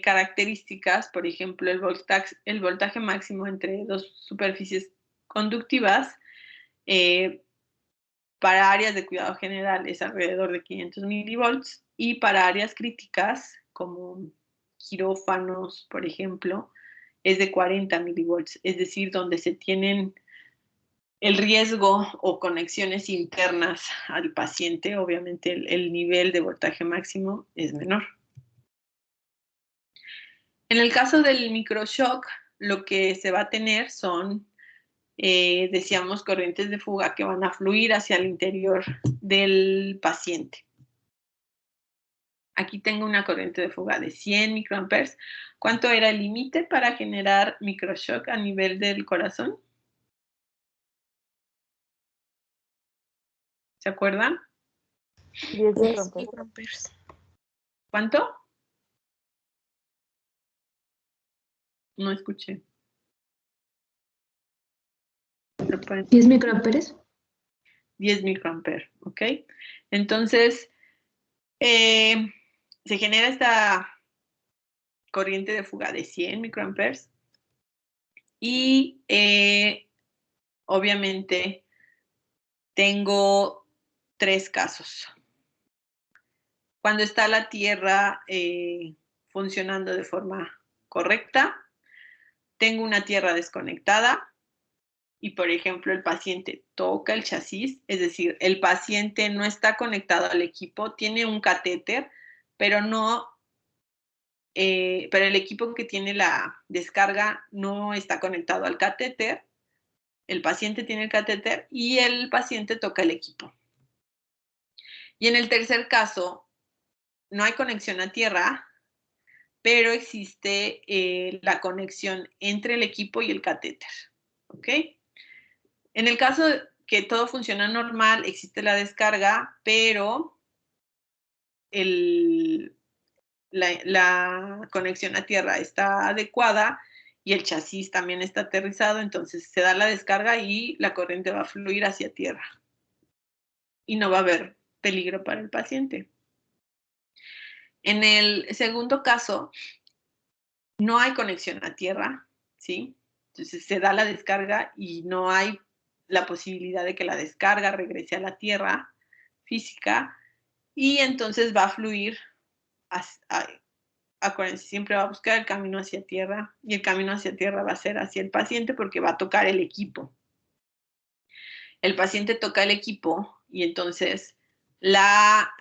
características, por ejemplo, el voltaje máximo entre dos superficies conductivas para áreas de cuidado general es alrededor de 500 milivolts y para áreas críticas como quirófanos, por ejemplo, es de 40 milivolts, es decir, donde se tienen el riesgo o conexiones internas al paciente, obviamente el nivel de voltaje máximo es menor. En el caso del microshock, lo que se va a tener son, decíamos, corrientes de fuga que van a fluir hacia el interior del paciente. Aquí tengo una corriente de fuga de 100 microamperes. ¿Cuánto era el límite para generar microshock a nivel del corazón? ¿Se acuerdan? 10 10 microamperes. microamperes. ¿Cuánto? No escuché. 10 microamperes. 10 microamperes, ¿ok? Entonces, se genera esta corriente de fuga de 100 microamperes y obviamente tengo 3 casos. Cuando está la Tierra funcionando de forma correcta, tengo una Tierra desconectada y, por ejemplo, el paciente toca el chasis, es decir, el paciente no está conectado al equipo, tiene un catéter, pero pero el equipo que tiene la descarga no está conectado al catéter. El paciente tiene el catéter y el paciente toca el equipo. Y en el tercer caso, no hay conexión a tierra, pero existe la conexión entre el equipo y el catéter. ¿Ok? En el caso que todo funciona normal, existe la descarga, pero la conexión a tierra está adecuada y el chasis también está aterrizado, entonces se da la descarga y la corriente va a fluir hacia tierra. Y no va a haber peligro para el paciente. En el segundo caso, no hay conexión a tierra, ¿sí? Entonces se da la descarga y no hay la posibilidad de que la descarga regrese a la tierra física y entonces va a fluir, acuérdense, siempre va a buscar el camino hacia tierra y el camino hacia tierra va a ser hacia el paciente porque va a tocar el equipo. El paciente toca el equipo y entonces la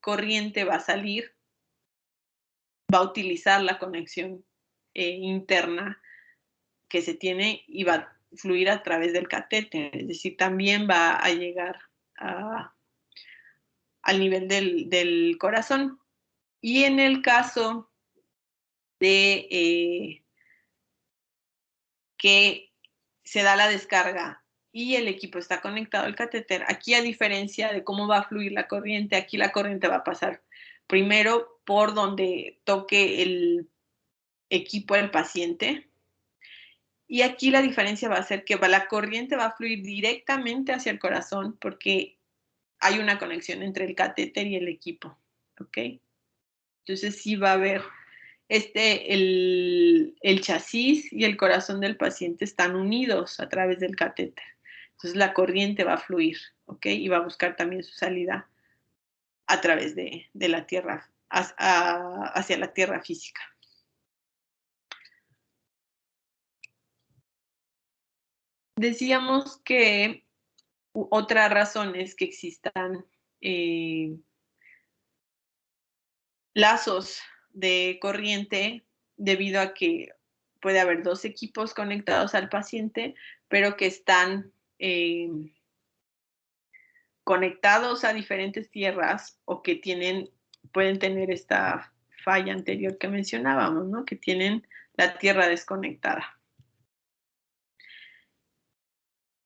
corriente va a salir, va a utilizar la conexión interna que se tiene y va a fluir a través del catéter, es decir, también va a llegar al nivel del corazón. Y en el caso de que se da la descarga y el equipo está conectado al catéter, aquí a diferencia de cómo va a fluir la corriente, aquí la corriente va a pasar primero por donde toque el equipo del paciente. Y aquí la diferencia va a ser que la corriente va a fluir directamente hacia el corazón porque hay una conexión entre el catéter y el equipo, ¿ok? Entonces sí va a haber el chasis y el corazón del paciente están unidos a través del catéter. Entonces la corriente va a fluir, ¿ok? Y va a buscar también su salida a través de la tierra, hacia la tierra física. Decíamos que otra razón es que existan lazos de corriente debido a que puede haber 2 equipos conectados al paciente, pero que están conectados a diferentes tierras o que pueden tener esta falla anterior que mencionábamos, ¿no? Que tienen la tierra desconectada.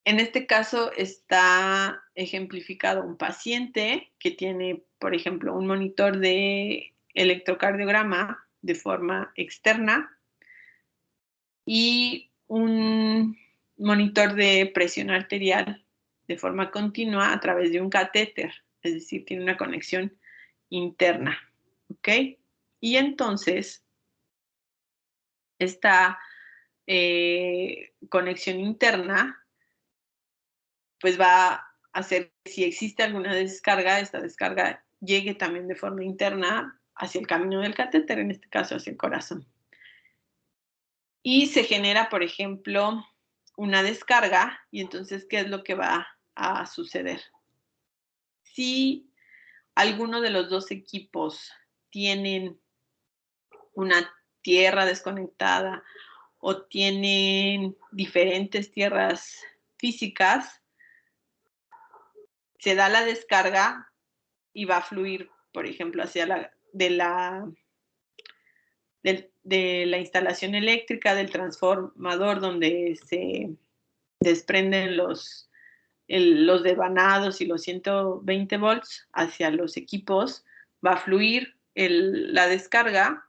En este caso está ejemplificado un paciente que tiene, por ejemplo, un monitor de electrocardiograma de forma externa y un monitor de presión arterial de forma continua a través de un catéter, es decir, tiene una conexión interna, ¿ok? Y entonces, esta conexión interna pues va a hacer que si existe alguna descarga, esta descarga llegue también de forma interna hacia el camino del catéter, en este caso hacia el corazón. Y se genera, por ejemplo, una descarga y entonces, ¿qué es lo que va a suceder? Si alguno de los 2 equipos tienen una tierra desconectada o tienen diferentes tierras físicas, se da la descarga y va a fluir por ejemplo, hacia de la instalación eléctrica, del transformador donde se desprenden los devanados y los 120 volts hacia los equipos, va a fluir la descarga,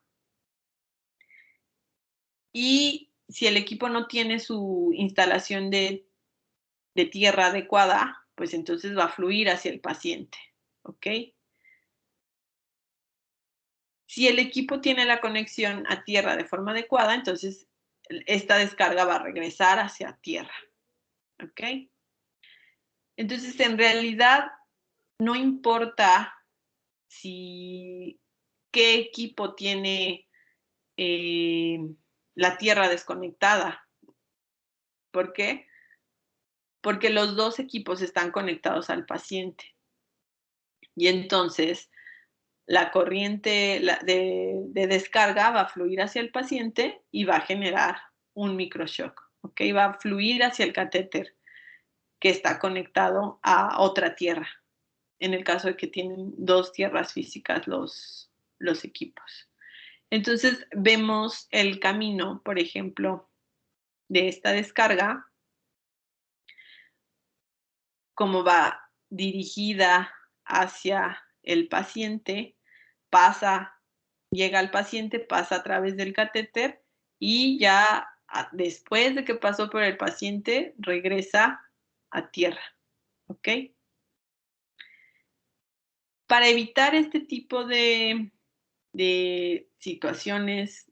y si el equipo no tiene su instalación de tierra adecuada, pues entonces va a fluir hacia el paciente, ¿ok? Si el equipo tiene la conexión a tierra de forma adecuada, entonces esta descarga va a regresar hacia tierra, ¿ok? Entonces, en realidad, no importa qué equipo tiene la tierra desconectada. ¿Por qué? Porque los dos equipos están conectados al paciente. Y entonces, la corriente de descarga va a fluir hacia el paciente y va a generar un microshock, ¿ok? Va a fluir hacia el catéter que está conectado a otra tierra, en el caso de que tienen dos tierras físicas los equipos. Entonces, vemos el camino, por ejemplo, de esta descarga, cómo va dirigida hacia el paciente, llega al paciente, pasa a través del catéter y ya después de que pasó por el paciente, regresa a tierra, ¿ok? Para evitar este tipo de situaciones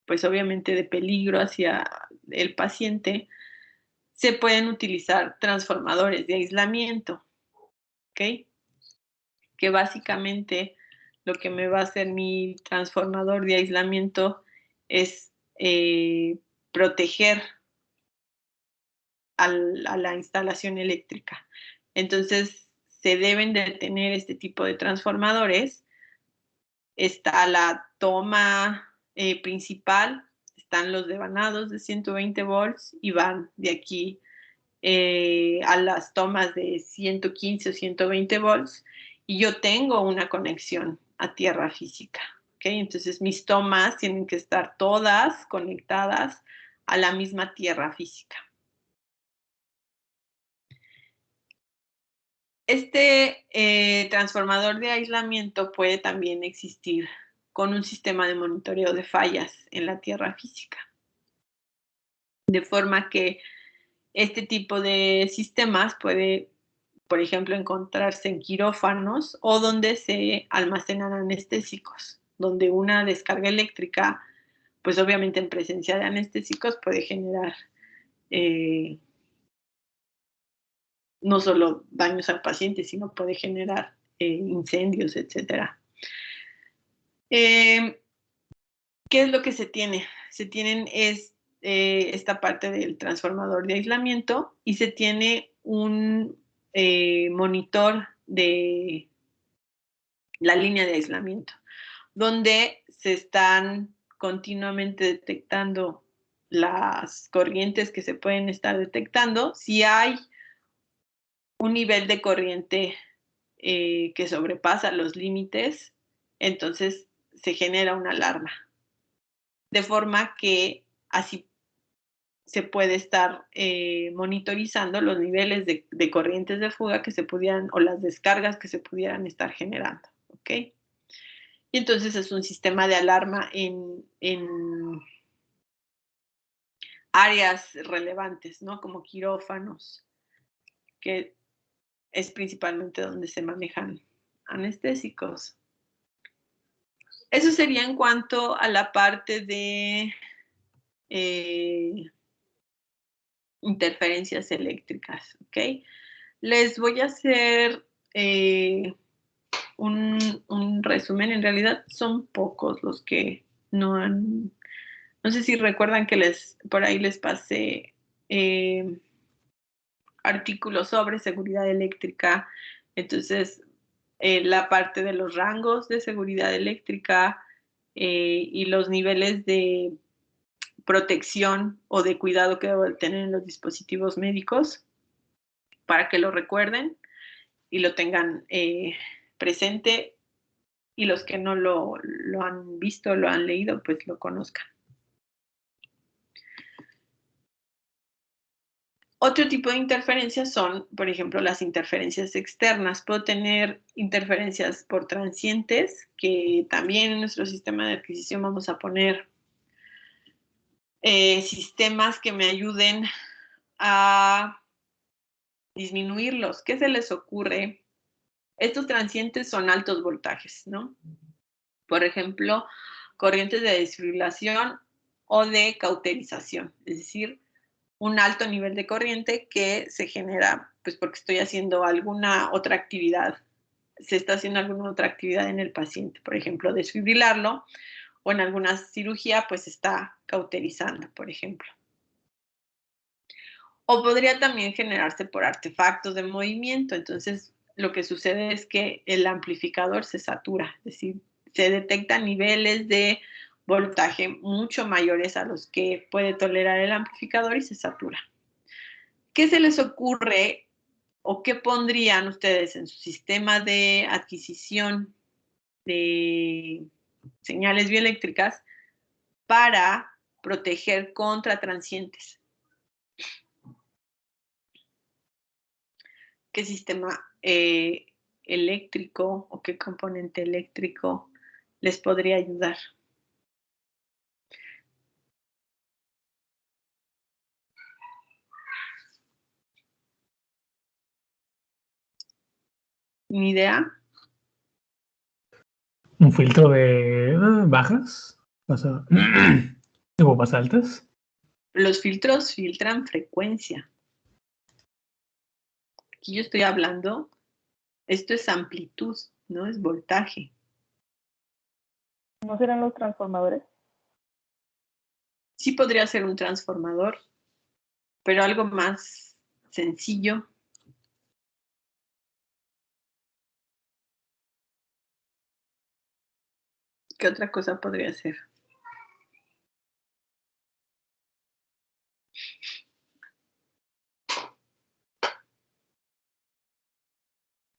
pues obviamente de peligro hacia el paciente, se pueden utilizar transformadores de aislamiento, ¿ok? Que básicamente lo que me va a hacer mi transformador de aislamiento es proteger a la instalación eléctrica. Entonces, se deben de tener este tipo de transformadores. Está la toma principal, están los devanados de 120 volts y van de aquí a las tomas de 115 o 120 volts, y yo tengo una conexión a tierra física, ¿ok? Entonces mis tomas tienen que estar todas conectadas a la misma tierra física. Este transformador de aislamiento puede también existir con un sistema de monitoreo de fallas en la tierra física. De forma que este tipo de sistemas puede, por ejemplo, encontrarse en quirófanos o donde se almacenan anestésicos, donde una descarga eléctrica, pues obviamente en presencia de anestésicos, puede generar no solo daños al paciente, sino puede generar incendios, etcétera. ¿Qué es lo que se tiene? Se tienen esta parte del transformador de aislamiento y se tiene un monitor de la línea de aislamiento, donde se están continuamente detectando las corrientes que se pueden estar detectando. Si hay un nivel de corriente que sobrepasa los límites, entonces se genera una alarma. De forma que así se puede estar monitorizando los niveles de corrientes de fuga que se pudieran, o las descargas que se pudieran estar generando, ¿ok? Y entonces es un sistema de alarma en áreas relevantes, ¿no? Como quirófanos, que es principalmente donde se manejan anestésicos. Eso sería en cuanto a la parte de interferencias eléctricas, ¿ok? Les voy a hacer un resumen. En realidad son pocos los que no sé si recuerdan que por ahí les pasé artículos sobre seguridad eléctrica. Entonces, la parte de los rangos de seguridad eléctrica y los niveles de protección o de cuidado que debo tener en los dispositivos médicos, para que lo recuerden. y lo tengan presente, y los que no lo han visto, lo han leído, pues lo conozcan. Otro tipo de interferencias son, por ejemplo, las interferencias externas. Puedo tener interferencias por transientes, que también en nuestro sistema de adquisición vamos a poner sistemas que me ayuden a disminuirlos. ¿Qué se les ocurre? Estos transientes son altos voltajes, ¿no? Por ejemplo, corrientes de desfibrilación o de cauterización, es decir, un alto nivel de corriente que se genera, pues porque estoy haciendo alguna otra actividad, se está haciendo alguna otra actividad en el paciente, por ejemplo, desfibrilarlo, o en alguna cirugía, pues está cauterizando, por ejemplo. O podría también generarse por artefactos de movimiento. Entonces, lo que sucede es que el amplificador se satura, es decir, se detectan niveles de voltaje mucho mayores a los que puede tolerar el amplificador y se satura. ¿Qué se les ocurre o qué pondrían ustedes en su sistema de adquisición de señales bioeléctricas para proteger contra transientes? ¿Qué sistema eléctrico o qué componente eléctrico les podría ayudar? ¿Ni idea? Un filtro de bajas, o más altas. Los filtros filtran frecuencia. Aquí yo estoy hablando, esto es amplitud, no es voltaje. ¿No serán los transformadores? Sí podría ser un transformador, pero algo más sencillo. ¿Qué otra cosa podría ser?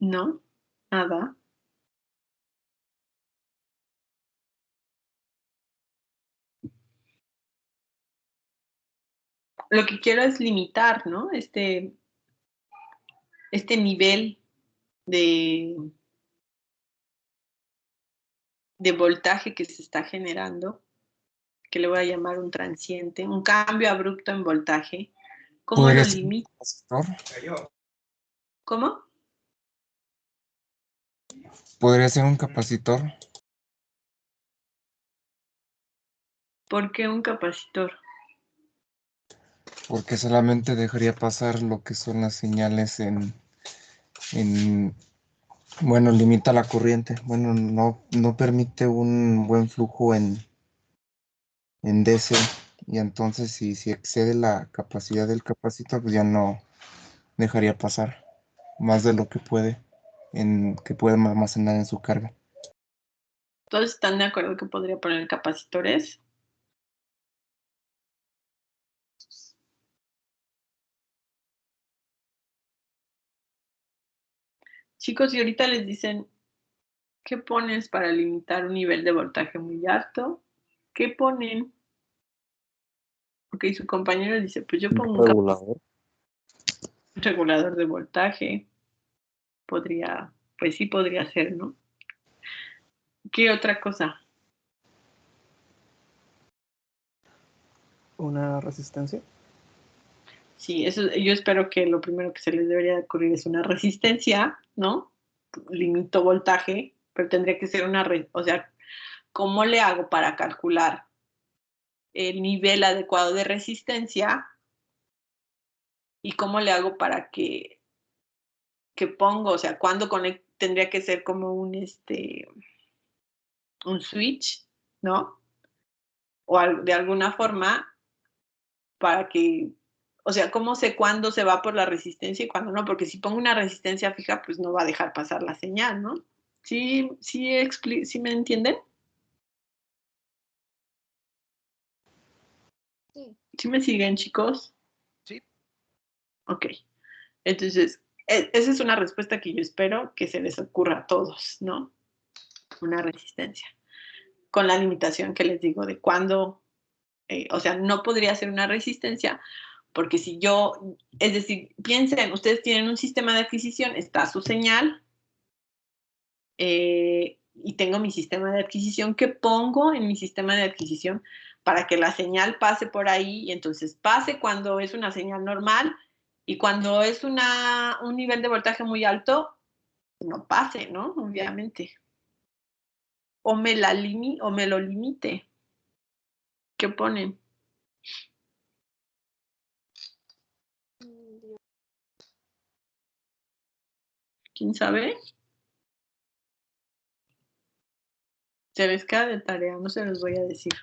¿No? Nada. Lo que quiero es limitar, ¿no? Este nivel de voltaje que se está generando, que le voy a llamar un transiente, un cambio abrupto en voltaje. ¿Cómo lo limito? ¿Cómo? ¿Podría ser un capacitor? ¿Por qué un capacitor? Porque solamente dejaría pasar lo que son las señales bueno, limita la corriente. Bueno, no permite un buen flujo en DC. Y entonces si excede la capacidad del capacitor, pues ya no dejaría pasar más de lo que que puede almacenar en su carga. ¿Todos están de acuerdo que podría poner capacitores? Chicos, y ahorita les dicen, ¿qué pones para limitar un nivel de voltaje muy alto? ¿Qué ponen? Ok, su compañero dice, pues yo pongo un regulador de voltaje. Podría, pues sí podría ser, ¿no? ¿Qué otra cosa? ¿Una resistencia? Sí, eso, yo espero que lo primero que se les debería ocurrir es una resistencia, ¿no? Limito voltaje, pero tendría que ser o sea, ¿cómo le hago para calcular el nivel adecuado de resistencia? ¿Y cómo le hago para que pongo, o sea, cuándo tendría que ser como un switch, ¿no? O de alguna forma para que, o sea, ¿cómo sé cuándo se va por la resistencia y cuándo no? Porque si pongo una resistencia fija, pues no va a dejar pasar la señal, ¿no? ¿Sí me entienden? Sí. ¿Sí me siguen, chicos? Sí. Ok. Entonces, esa es una respuesta que yo espero que se les ocurra a todos, ¿no? Una resistencia. Con la limitación que les digo de cuándo, o sea, no podría ser una resistencia, porque si yo, es decir, piensen, ustedes tienen un sistema de adquisición, está su señal, y tengo mi sistema de adquisición que pongo en mi sistema de adquisición para que la señal pase por ahí y entonces pase cuando es una señal normal y cuando es un nivel de voltaje muy alto, no pase, ¿no? Obviamente. O me lo limite. ¿Qué ponen? ¿Quién sabe? Se les queda de tarea, no se los voy a decir.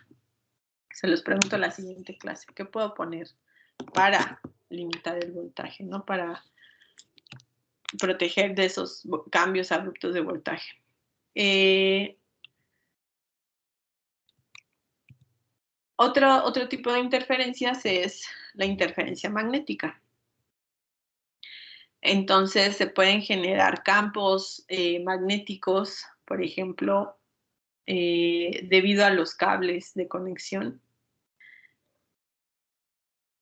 Se los pregunto en la siguiente clase. ¿Qué puedo poner para limitar el voltaje, no para proteger de esos cambios abruptos de voltaje? Otro tipo de interferencias es la interferencia magnética. Entonces se pueden generar campos magnéticos, por ejemplo, debido a los cables de conexión.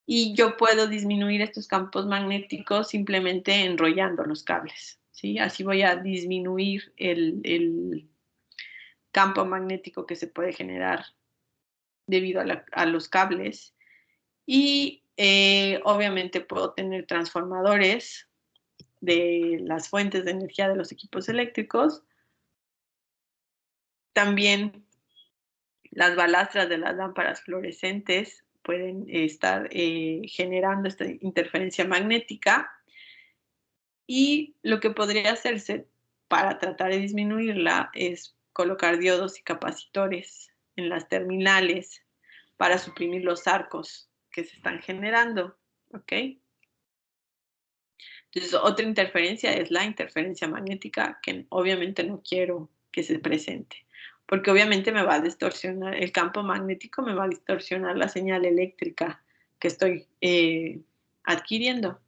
Y yo puedo disminuir estos campos magnéticos simplemente enrollando los cables, ¿sí? Así voy a disminuir el campo magnético que se puede generar debido a los cables. Y obviamente puedo tener transformadores de las fuentes de energía de los equipos eléctricos. También las balastras de las lámparas fluorescentes pueden estar generando esta interferencia magnética. Y lo que podría hacerse para tratar de disminuirla es colocar diodos y capacitores en las terminales para suprimir los arcos que se están generando, ¿ok? Entonces, otra interferencia es la interferencia magnética, que obviamente no quiero que se presente, porque obviamente me va a distorsionar, el campo magnético me va a distorsionar la señal eléctrica que estoy adquiriendo.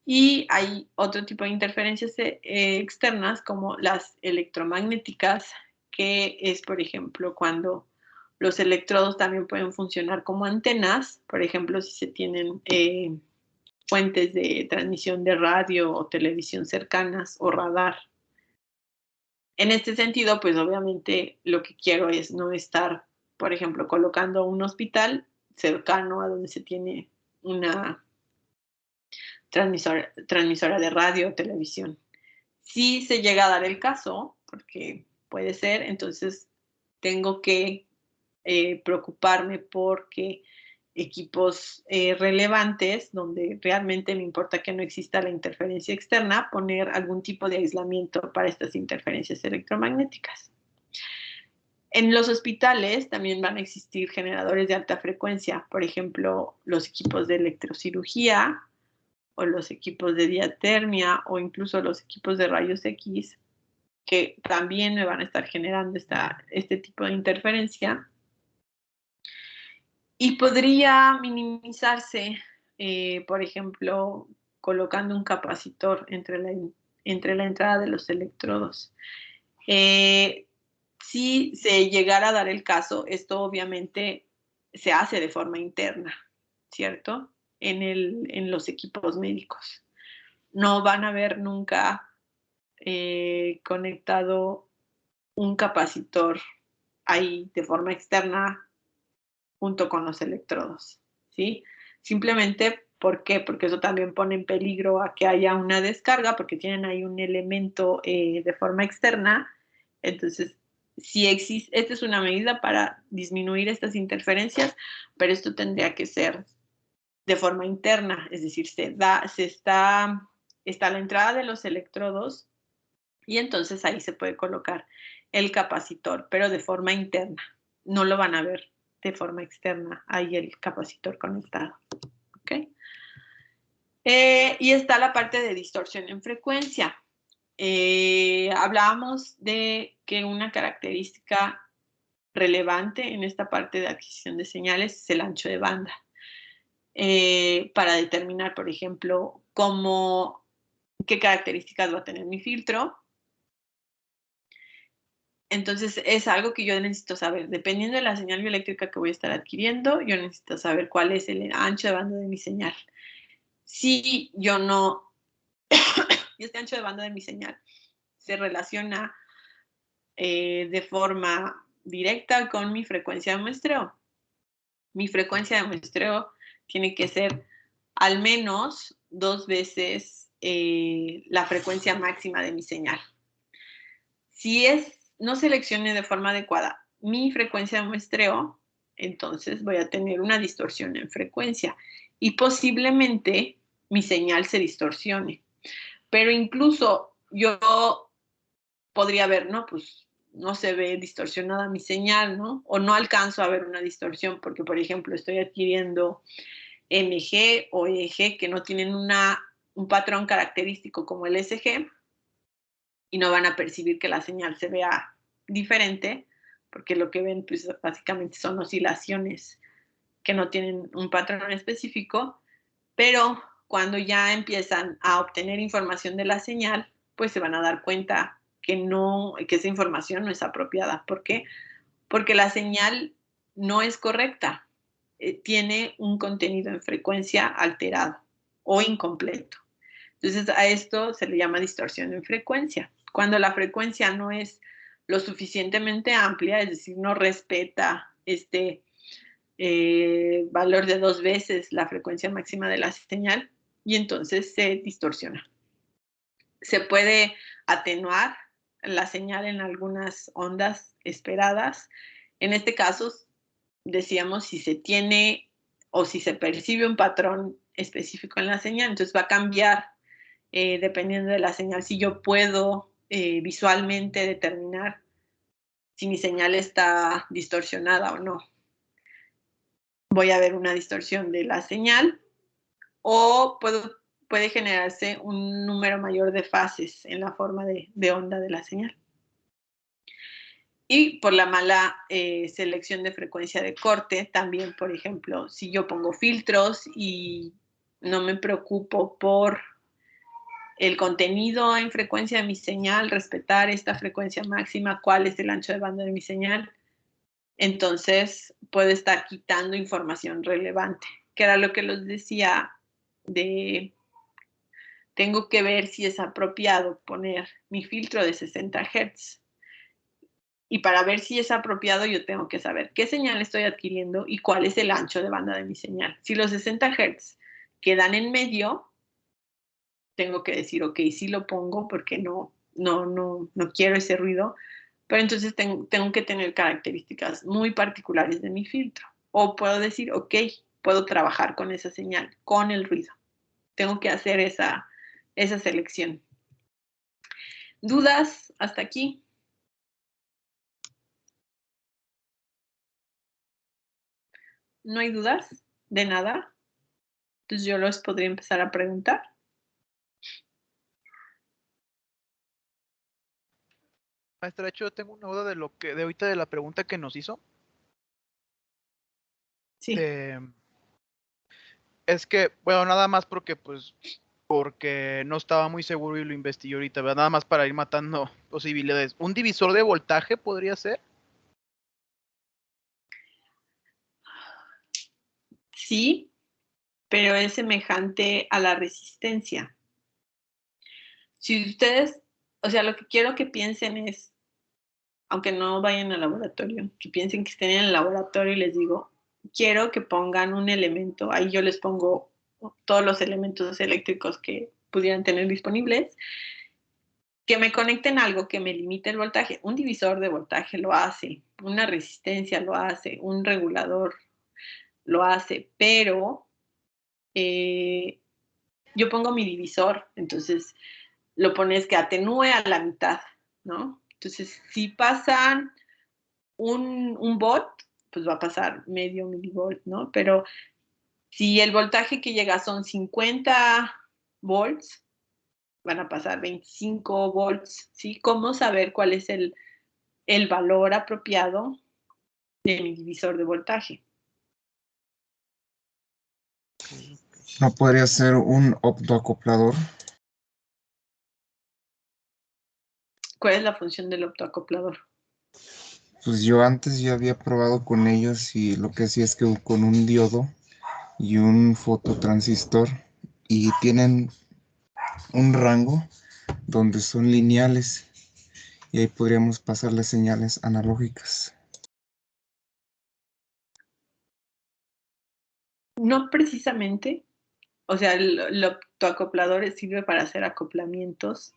Y hay otro tipo de interferencias externas como las electromagnéticas, que es, por ejemplo, cuando los electrodos también pueden funcionar como antenas, por ejemplo, si se tienen fuentes de transmisión de radio o televisión cercanas o radar. En este sentido, pues obviamente lo que quiero es no estar, por ejemplo, colocando un hospital cercano a donde se tiene una transmisora de radio o televisión. Si se llega a dar el caso, porque puede ser, entonces tengo que preocuparme porque equipos relevantes, donde realmente me importa que no exista la interferencia externa, poner algún tipo de aislamiento para estas interferencias electromagnéticas. En los hospitales también van a existir generadores de alta frecuencia, por ejemplo, los equipos de electrocirugía o los equipos de diatermia o incluso los equipos de rayos X, que también me van a estar generando este tipo de interferencia. Y podría minimizarse, por ejemplo, colocando un capacitor entre la entrada de los electrodos. Si se llegara a dar el caso, esto obviamente se hace de forma interna, ¿cierto? En los equipos médicos. No van a ver nunca conectado un capacitor ahí de forma externa junto con los electrodos, ¿sí? Simplemente, ¿por qué? Porque eso también pone en peligro a que haya una descarga, porque tienen ahí un elemento de forma externa. Entonces, si existe, esta es una medida para disminuir estas interferencias, pero esto tendría que ser de forma interna, es decir, está la entrada de los electrodos y entonces ahí se puede colocar el capacitor, pero de forma interna. No lo van a ver de forma externa, ahí el capacitor conectado. ¿Ok? Y está la parte de distorsión en frecuencia. Hablábamos de que una característica relevante en esta parte de adquisición de señales es el ancho de banda. Para determinar, por ejemplo, cómo qué características va a tener mi filtro. Entonces, es algo que yo necesito saber. Dependiendo de la señal bioeléctrica que voy a estar adquiriendo, yo necesito saber cuál es el ancho de banda de mi señal. Si yo no, y este ancho de banda de mi señal se relaciona de forma directa con mi frecuencia de muestreo. Mi frecuencia de muestreo tiene que ser al menos 2 veces la frecuencia máxima de mi señal. Si no seleccione de forma adecuada mi frecuencia de muestreo, entonces voy a tener una distorsión en frecuencia y posiblemente mi señal se distorsione. Pero incluso yo podría ver, ¿no? Pues no se ve distorsionada mi señal, ¿no? O no alcanzo a ver una distorsión porque, por ejemplo, estoy adquiriendo MG o EG que no tienen un patrón característico como el SG y no van a percibir que la señal se vea diferente porque lo que ven pues básicamente son oscilaciones que no tienen un patrón específico, pero cuando ya empiezan a obtener información de la señal, pues se van a dar cuenta que esa información no es apropiada. ¿Por qué? Porque la señal no es correcta. Tiene un contenido en frecuencia alterado o incompleto. Entonces, a esto se le llama distorsión en frecuencia. Cuando la frecuencia no es lo suficientemente amplia, es decir, no respeta este valor de 2 veces la frecuencia máxima de la señal, y entonces se distorsiona. Se puede atenuar la señal en algunas ondas esperadas. En este caso, decíamos, si se tiene o si se percibe un patrón específico en la señal, entonces va a cambiar dependiendo de la señal. Si yo puedo visualmente determinar si mi señal está distorsionada o no, voy a ver una distorsión de la señal o puede generarse un número mayor de fases en la forma de onda de la señal. Y por la mala selección de frecuencia de corte, también, por ejemplo, si yo pongo filtros y no me preocupo por el contenido en frecuencia de mi señal, respetar esta frecuencia máxima, cuál es el ancho de banda de mi señal, entonces puedo estar quitando información relevante, que era lo que les decía tengo que ver si es apropiado poner mi filtro de 60 Hz. Y para ver si es apropiado, yo tengo que saber qué señal estoy adquiriendo y cuál es el ancho de banda de mi señal. Si los 60 Hz quedan en medio, tengo que decir, ok, sí lo pongo porque no quiero ese ruido, pero entonces tengo que tener características muy particulares de mi filtro. O puedo decir, ok, puedo trabajar con esa señal, con el ruido. Tengo que hacer esa selección. ¿Dudas hasta aquí? ¿No hay dudas de nada? Entonces yo los podría empezar a preguntar. Maestra, de hecho, tengo una duda de ahorita de la pregunta que nos hizo. Sí. Es que, bueno, nada más porque no estaba muy seguro y lo investigué ahorita, ¿verdad? Nada más para ir matando posibilidades. ¿Un divisor de voltaje podría ser? Sí, pero es semejante a la resistencia. Si ustedes, o sea, lo que quiero que piensen es, aunque no vayan al laboratorio, que piensen que estén en el laboratorio y les digo, quiero que pongan un elemento, ahí yo les pongo todos los elementos eléctricos que pudieran tener disponibles, que me conecten algo que me limite el voltaje. Un divisor de voltaje lo hace, una resistencia lo hace, un regulador lo hace, pero yo pongo mi divisor, entonces lo pones que atenúe a la mitad, ¿no? Entonces, si pasan un volt, pues va a pasar medio milivolt, ¿no? Pero si el voltaje que llega son 50 volts, van a pasar 25 volts, ¿sí? ¿Cómo saber cuál es el valor apropiado de mi divisor de voltaje? ¿No podría ser un optoacoplador? ¿Cuál es la función del optoacoplador? Pues yo antes ya había probado con ellos y lo que hacía es que con un diodo y un fototransistor y tienen un rango donde son lineales y ahí podríamos pasar las señales analógicas. No precisamente, o sea, el optoacoplador sirve para hacer acoplamientos.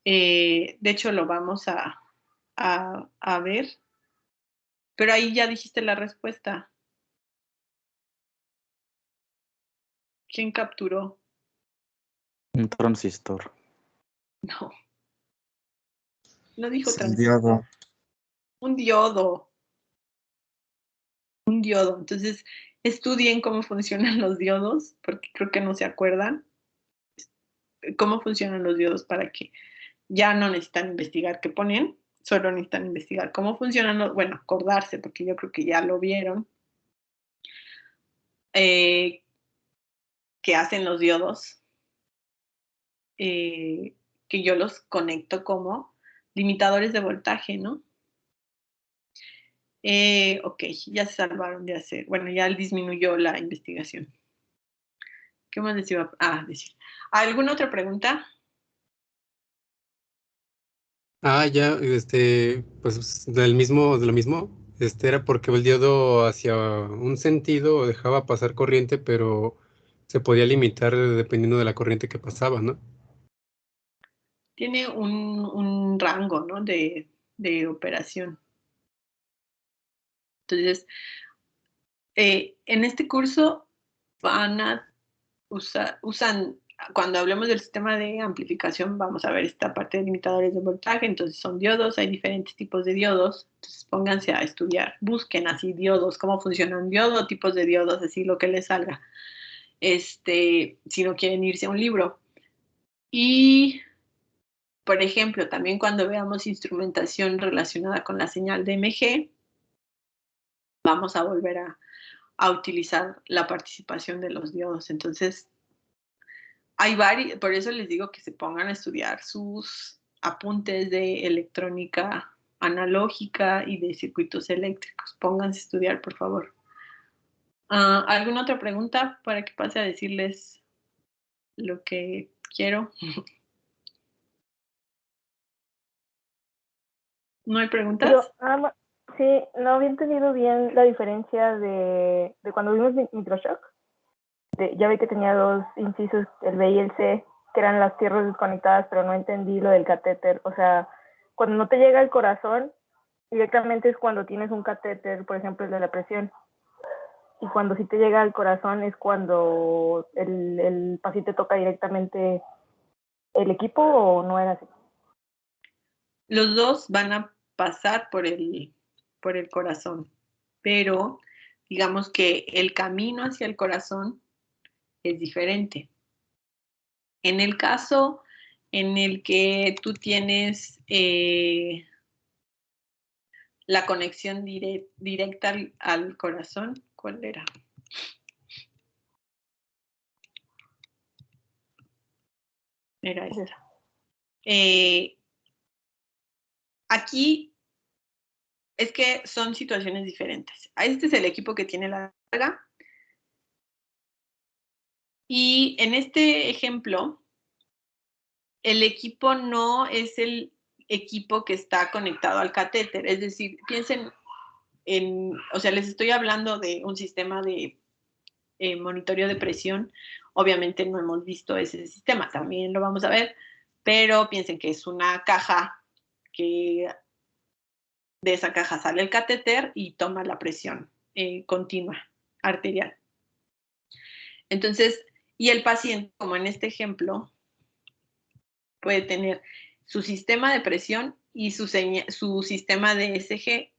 De hecho, lo vamos a ver, pero ahí ya dijiste la respuesta. ¿Quién capturó? Un transistor. No, no dijo Es el transistor. diodo. Un diodo. Un diodo. Entonces, estudien cómo funcionan los diodos, porque creo que no se acuerdan cómo funcionan los diodos para que ya no necesitan investigar qué ponen, solo necesitan investigar cómo funcionan los, bueno, acordarse, porque yo creo que ya lo vieron, qué hacen los diodos, que yo los conecto como limitadores de voltaje, ¿no? Ok, ya se salvaron de hacer, bueno, ya disminuyó la investigación. ¿Qué más les iba a decir? ¿Alguna otra pregunta? Ya, pues de lo mismo, era porque el diodo hacia un sentido dejaba pasar corriente, pero se podía limitar dependiendo de la corriente que pasaba, ¿no? Tiene un rango, ¿no? de operación. Entonces, en este curso van a usan, cuando hablemos del sistema de amplificación, vamos a ver esta parte de limitadores de voltaje, entonces son diodos, hay diferentes tipos de diodos, entonces pónganse a estudiar, busquen así diodos, cómo funciona un diodo, tipos de diodos, así lo que les salga, si no quieren irse a un libro. Y, por ejemplo, también cuando veamos instrumentación relacionada con la señal de MG, vamos a volver a utilizar la participación de los diodos. Entonces, hay varios, por eso les digo que se pongan a estudiar sus apuntes de electrónica analógica y de circuitos eléctricos. Pónganse a estudiar, por favor. ¿Alguna otra pregunta para que pase a decirles lo que quiero? ¿No hay preguntas? Yo, sí, no había entendido bien la diferencia de cuando vimos Microshock. Ya vi que tenía dos incisos, el B y el C, que eran las tierras desconectadas, pero no entendí lo del catéter. O sea, cuando no te llega al corazón, directamente es cuando tienes un catéter, por ejemplo, el de la presión. Y cuando sí te llega al corazón es cuando el paciente toca directamente el equipo, ¿o no era así? Los dos van a pasar por el corazón, pero digamos que el camino hacia el corazón es diferente. En el caso en el que tú tienes la conexión directa al corazón, ¿cuál era? Era esa. Aquí es que son situaciones diferentes. Este es el equipo que tiene la carga. Y en este ejemplo, el equipo no es el equipo que está conectado al catéter. Es decir, piensen o sea, les estoy hablando de un sistema de monitoreo de presión. Obviamente no hemos visto ese sistema, también lo vamos a ver, pero piensen que es una caja que de esa caja sale el catéter y toma la presión continua arterial. Entonces, y el paciente, como en este ejemplo, puede tener su sistema de presión y su sistema de ECG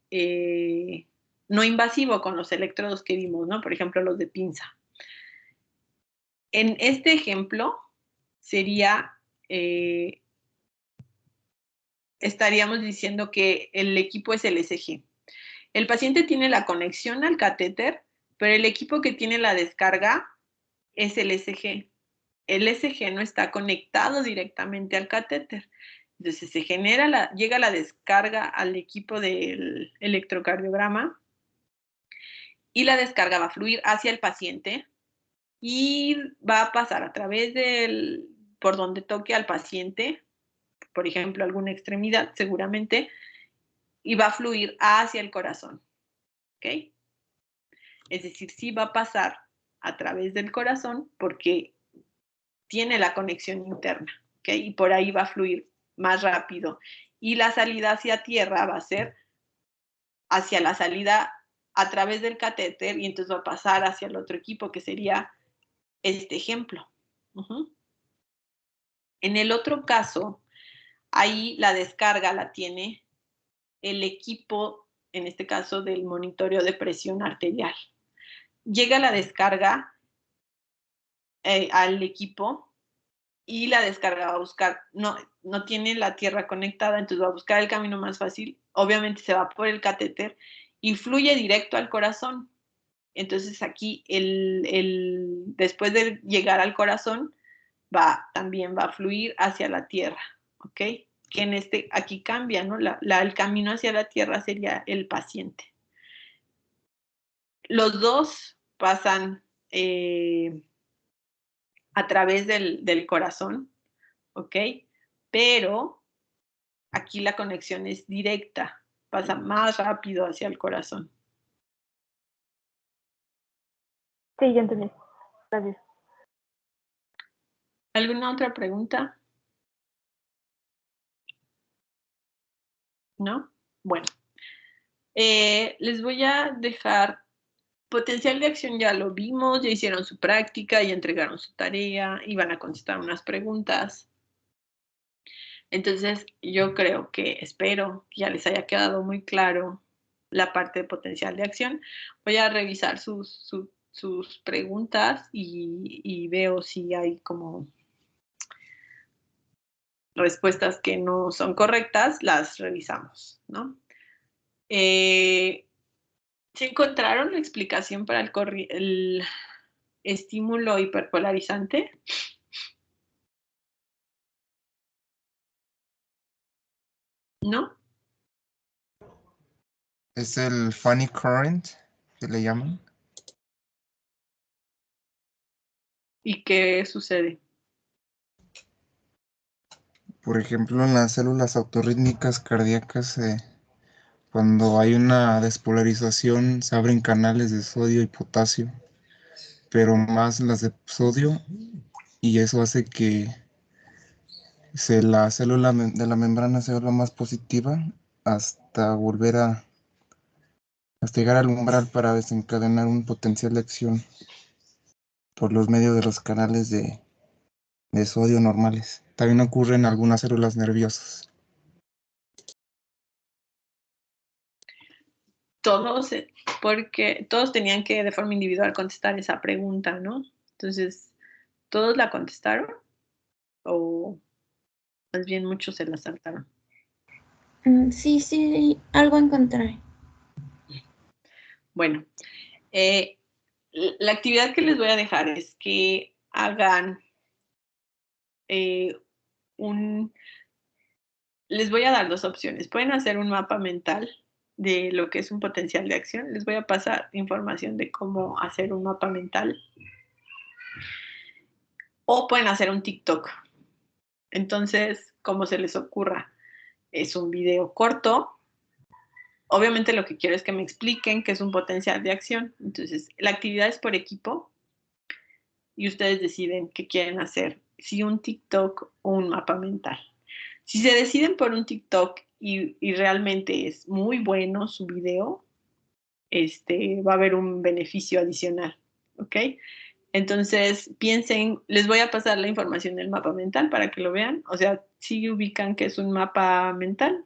no invasivo con los electrodos que vimos, ¿no? Por ejemplo, los de pinza. En este ejemplo sería, estaríamos diciendo que el equipo es el ECG. El paciente tiene la conexión al catéter, pero el equipo que tiene la descarga es el ECG. El ECG no está conectado directamente al catéter. Entonces se genera, llega la descarga al equipo del electrocardiograma y la descarga va a fluir hacia el paciente y va a pasar a través por donde toque al paciente, por ejemplo, alguna extremidad seguramente, y va a fluir hacia el corazón, ¿ok? Es decir, sí va a pasar a través del corazón porque tiene la conexión interna, ¿ok? Y por ahí va a fluir más rápido. Y la salida hacia tierra va a ser hacia la salida a través del catéter y entonces va a pasar hacia el otro equipo, que sería este ejemplo. En el otro caso, ahí la descarga la tiene el equipo, en este caso del monitoreo de presión arterial. Llega la descarga al equipo y la descarga va a buscar, no tiene la tierra conectada, entonces va a buscar el camino más fácil. Obviamente se va por el catéter y fluye directo al corazón. Entonces aquí, después de llegar al corazón, también va a fluir hacia la tierra, ¿ok? Que aquí cambia, ¿no? El camino hacia la tierra sería el paciente. Los dos pasan a través del corazón, ¿ok? Pero aquí la conexión es directa, pasa más rápido hacia el corazón. Sí, ya entendí. Gracias. ¿Alguna otra pregunta? ¿No? Bueno. Les voy a dejar potencial de acción, ya lo vimos, ya hicieron su práctica, ya entregaron su tarea y van a contestar unas preguntas. Entonces, yo espero que ya les haya quedado muy claro la parte de potencial de acción. Voy a revisar sus preguntas y veo si hay como respuestas que no son correctas, las revisamos, ¿no? ¿Se encontraron la explicación para el estímulo hiperpolarizante? ¿No? Es el funny current, que le llaman. ¿Y qué sucede? Por ejemplo, en las células autorrítmicas cardíacas, cuando hay una despolarización, se abren canales de sodio y potasio, pero más las de sodio, y eso hace que la célula de la membrana se vuelva más positiva hasta hasta llegar al umbral para desencadenar un potencial de acción por los medios de los canales de sodio normales. También ocurre en algunas células nerviosas. Porque todos tenían que de forma individual contestar esa pregunta, ¿no? Entonces, ¿todos la contestaron? ¿O más bien muchos se la saltaron? Sí, algo encontré. Bueno, la actividad que les voy a dejar es que hagan les voy a dar dos opciones. Pueden hacer un mapa mental de lo que es un potencial de acción. Les voy a pasar información de cómo hacer un mapa mental. O pueden hacer un TikTok. Entonces, como se les ocurra, es un video corto. Obviamente lo que quiero es que me expliquen qué es un potencial de acción. Entonces, la actividad es por equipo y ustedes deciden qué quieren hacer, si un TikTok o un mapa mental. Si se deciden por un TikTok y realmente es muy bueno su video, va a haber un beneficio adicional, ¿ok? Entonces, piensen, les voy a pasar la información del mapa mental para que lo vean. O sea, sí ubican que es un mapa mental,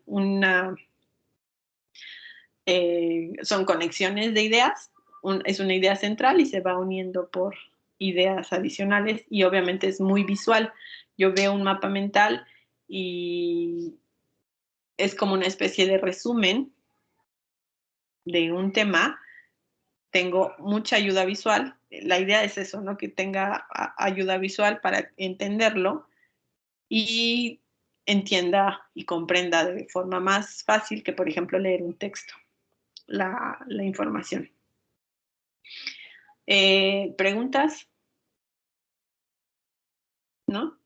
son conexiones de ideas, es una idea central y se va uniendo por ideas adicionales y obviamente es muy visual. Yo veo un mapa mental y es como una especie de resumen de un tema. Tengo mucha ayuda visual. La idea es eso, ¿no? Que tenga ayuda visual para entenderlo. Y entienda y comprenda de forma más fácil que, por ejemplo, leer un texto, la información. ¿Preguntas? ¿No?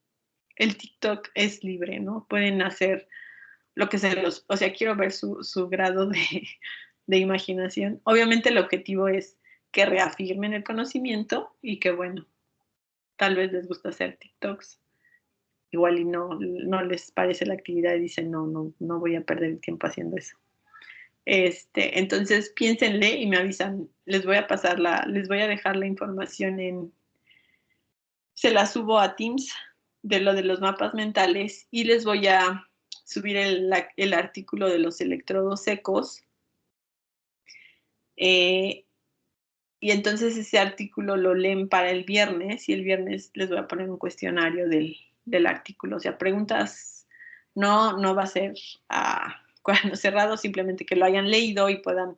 El TikTok es libre, ¿no? Pueden hacer lo que o sea, quiero ver su grado de imaginación. Obviamente el objetivo es que reafirmen el conocimiento y que, bueno, tal vez les gusta hacer TikToks. Igual y no les parece la actividad y dicen, no voy a perder el tiempo haciendo eso. Entonces piénsenle y me avisan. Les voy a dejar la información se la subo a Teams de lo de los mapas mentales y les voy a subir el artículo de los electrodos secos. Y entonces ese artículo lo leen para el viernes y el viernes les voy a poner un cuestionario del artículo. O sea, preguntas no va a ser a cuaderno cerrado, simplemente que lo hayan leído y pueden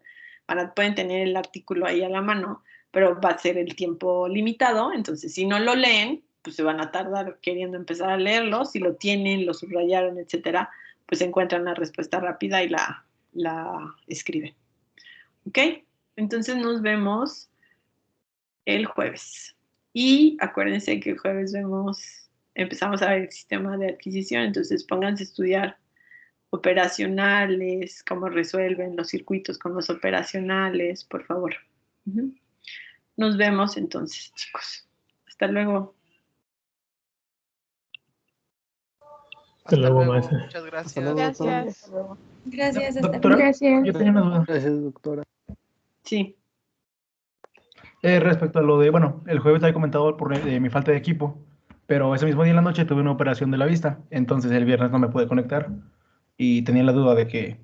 tener el artículo ahí a la mano, pero va a ser el tiempo limitado. Entonces, si no lo leen, pues se van a tardar queriendo empezar a leerlo. Si lo tienen, lo subrayaron, etcétera, pues encuentran la respuesta rápida y la escriben. ¿Ok? Entonces nos vemos el jueves. Y acuérdense que el jueves empezamos a ver el sistema de adquisición, entonces pónganse a estudiar operacionales, cómo resuelven los circuitos con los operacionales, por favor. Nos vemos entonces, chicos. Hasta luego. Hasta luego, luego. maestra. Muchas gracias. Hasta luego, doctor. Hasta luego. Gracias, hasta Doctora, luego. yo tenía una duda. Gracias, doctora. Sí. Respecto a lo de, bueno, el jueves había comentado por mi falta de equipo, pero ese mismo día en la noche tuve una operación de la vista, entonces el viernes no me pude conectar y tenía la duda de qué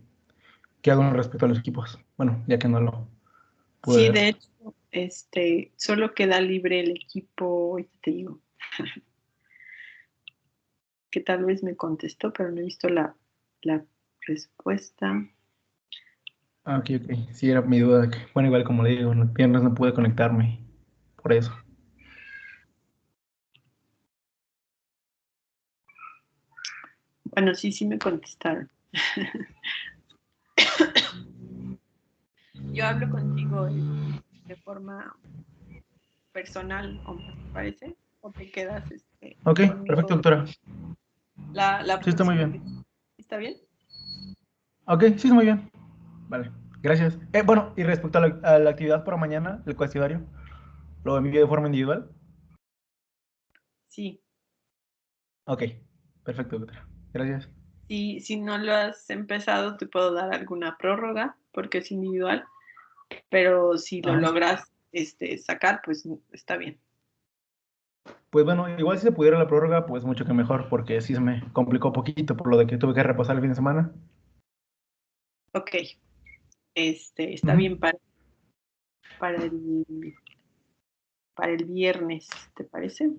hago respecto a los equipos. Bueno, ya que no lo pude Sí, ver. de hecho, solo queda libre el equipo, ya te digo, que tal vez me contestó, pero no he visto la respuesta. Ah, ok. Sí, era mi duda. Bueno, igual como le digo, el viernes no pude conectarme, por eso. Bueno, sí me contestaron. Yo hablo contigo de forma personal, Omar, ¿te parece? ¿O te quedas Ok, conmigo? perfecto, doctora. La Sí, está muy próxima bien. vez. ¿Está bien? Ok, sí, está muy bien. Vale, gracias. Bueno, y respecto a la actividad para mañana, el cuestionario, ¿lo envío de forma individual? Sí. Ok, perfecto, doctora. Gracias. Si no lo has empezado, te puedo dar alguna prórroga, porque es individual, pero si lo Ajá. logras sacar, pues está bien. Pues bueno, igual si se pudiera la prórroga, pues mucho que mejor, porque sí se me complicó poquito por lo de que tuve que repasar el fin de semana. Ok. Está Ujú. bien para el viernes, ¿te parece?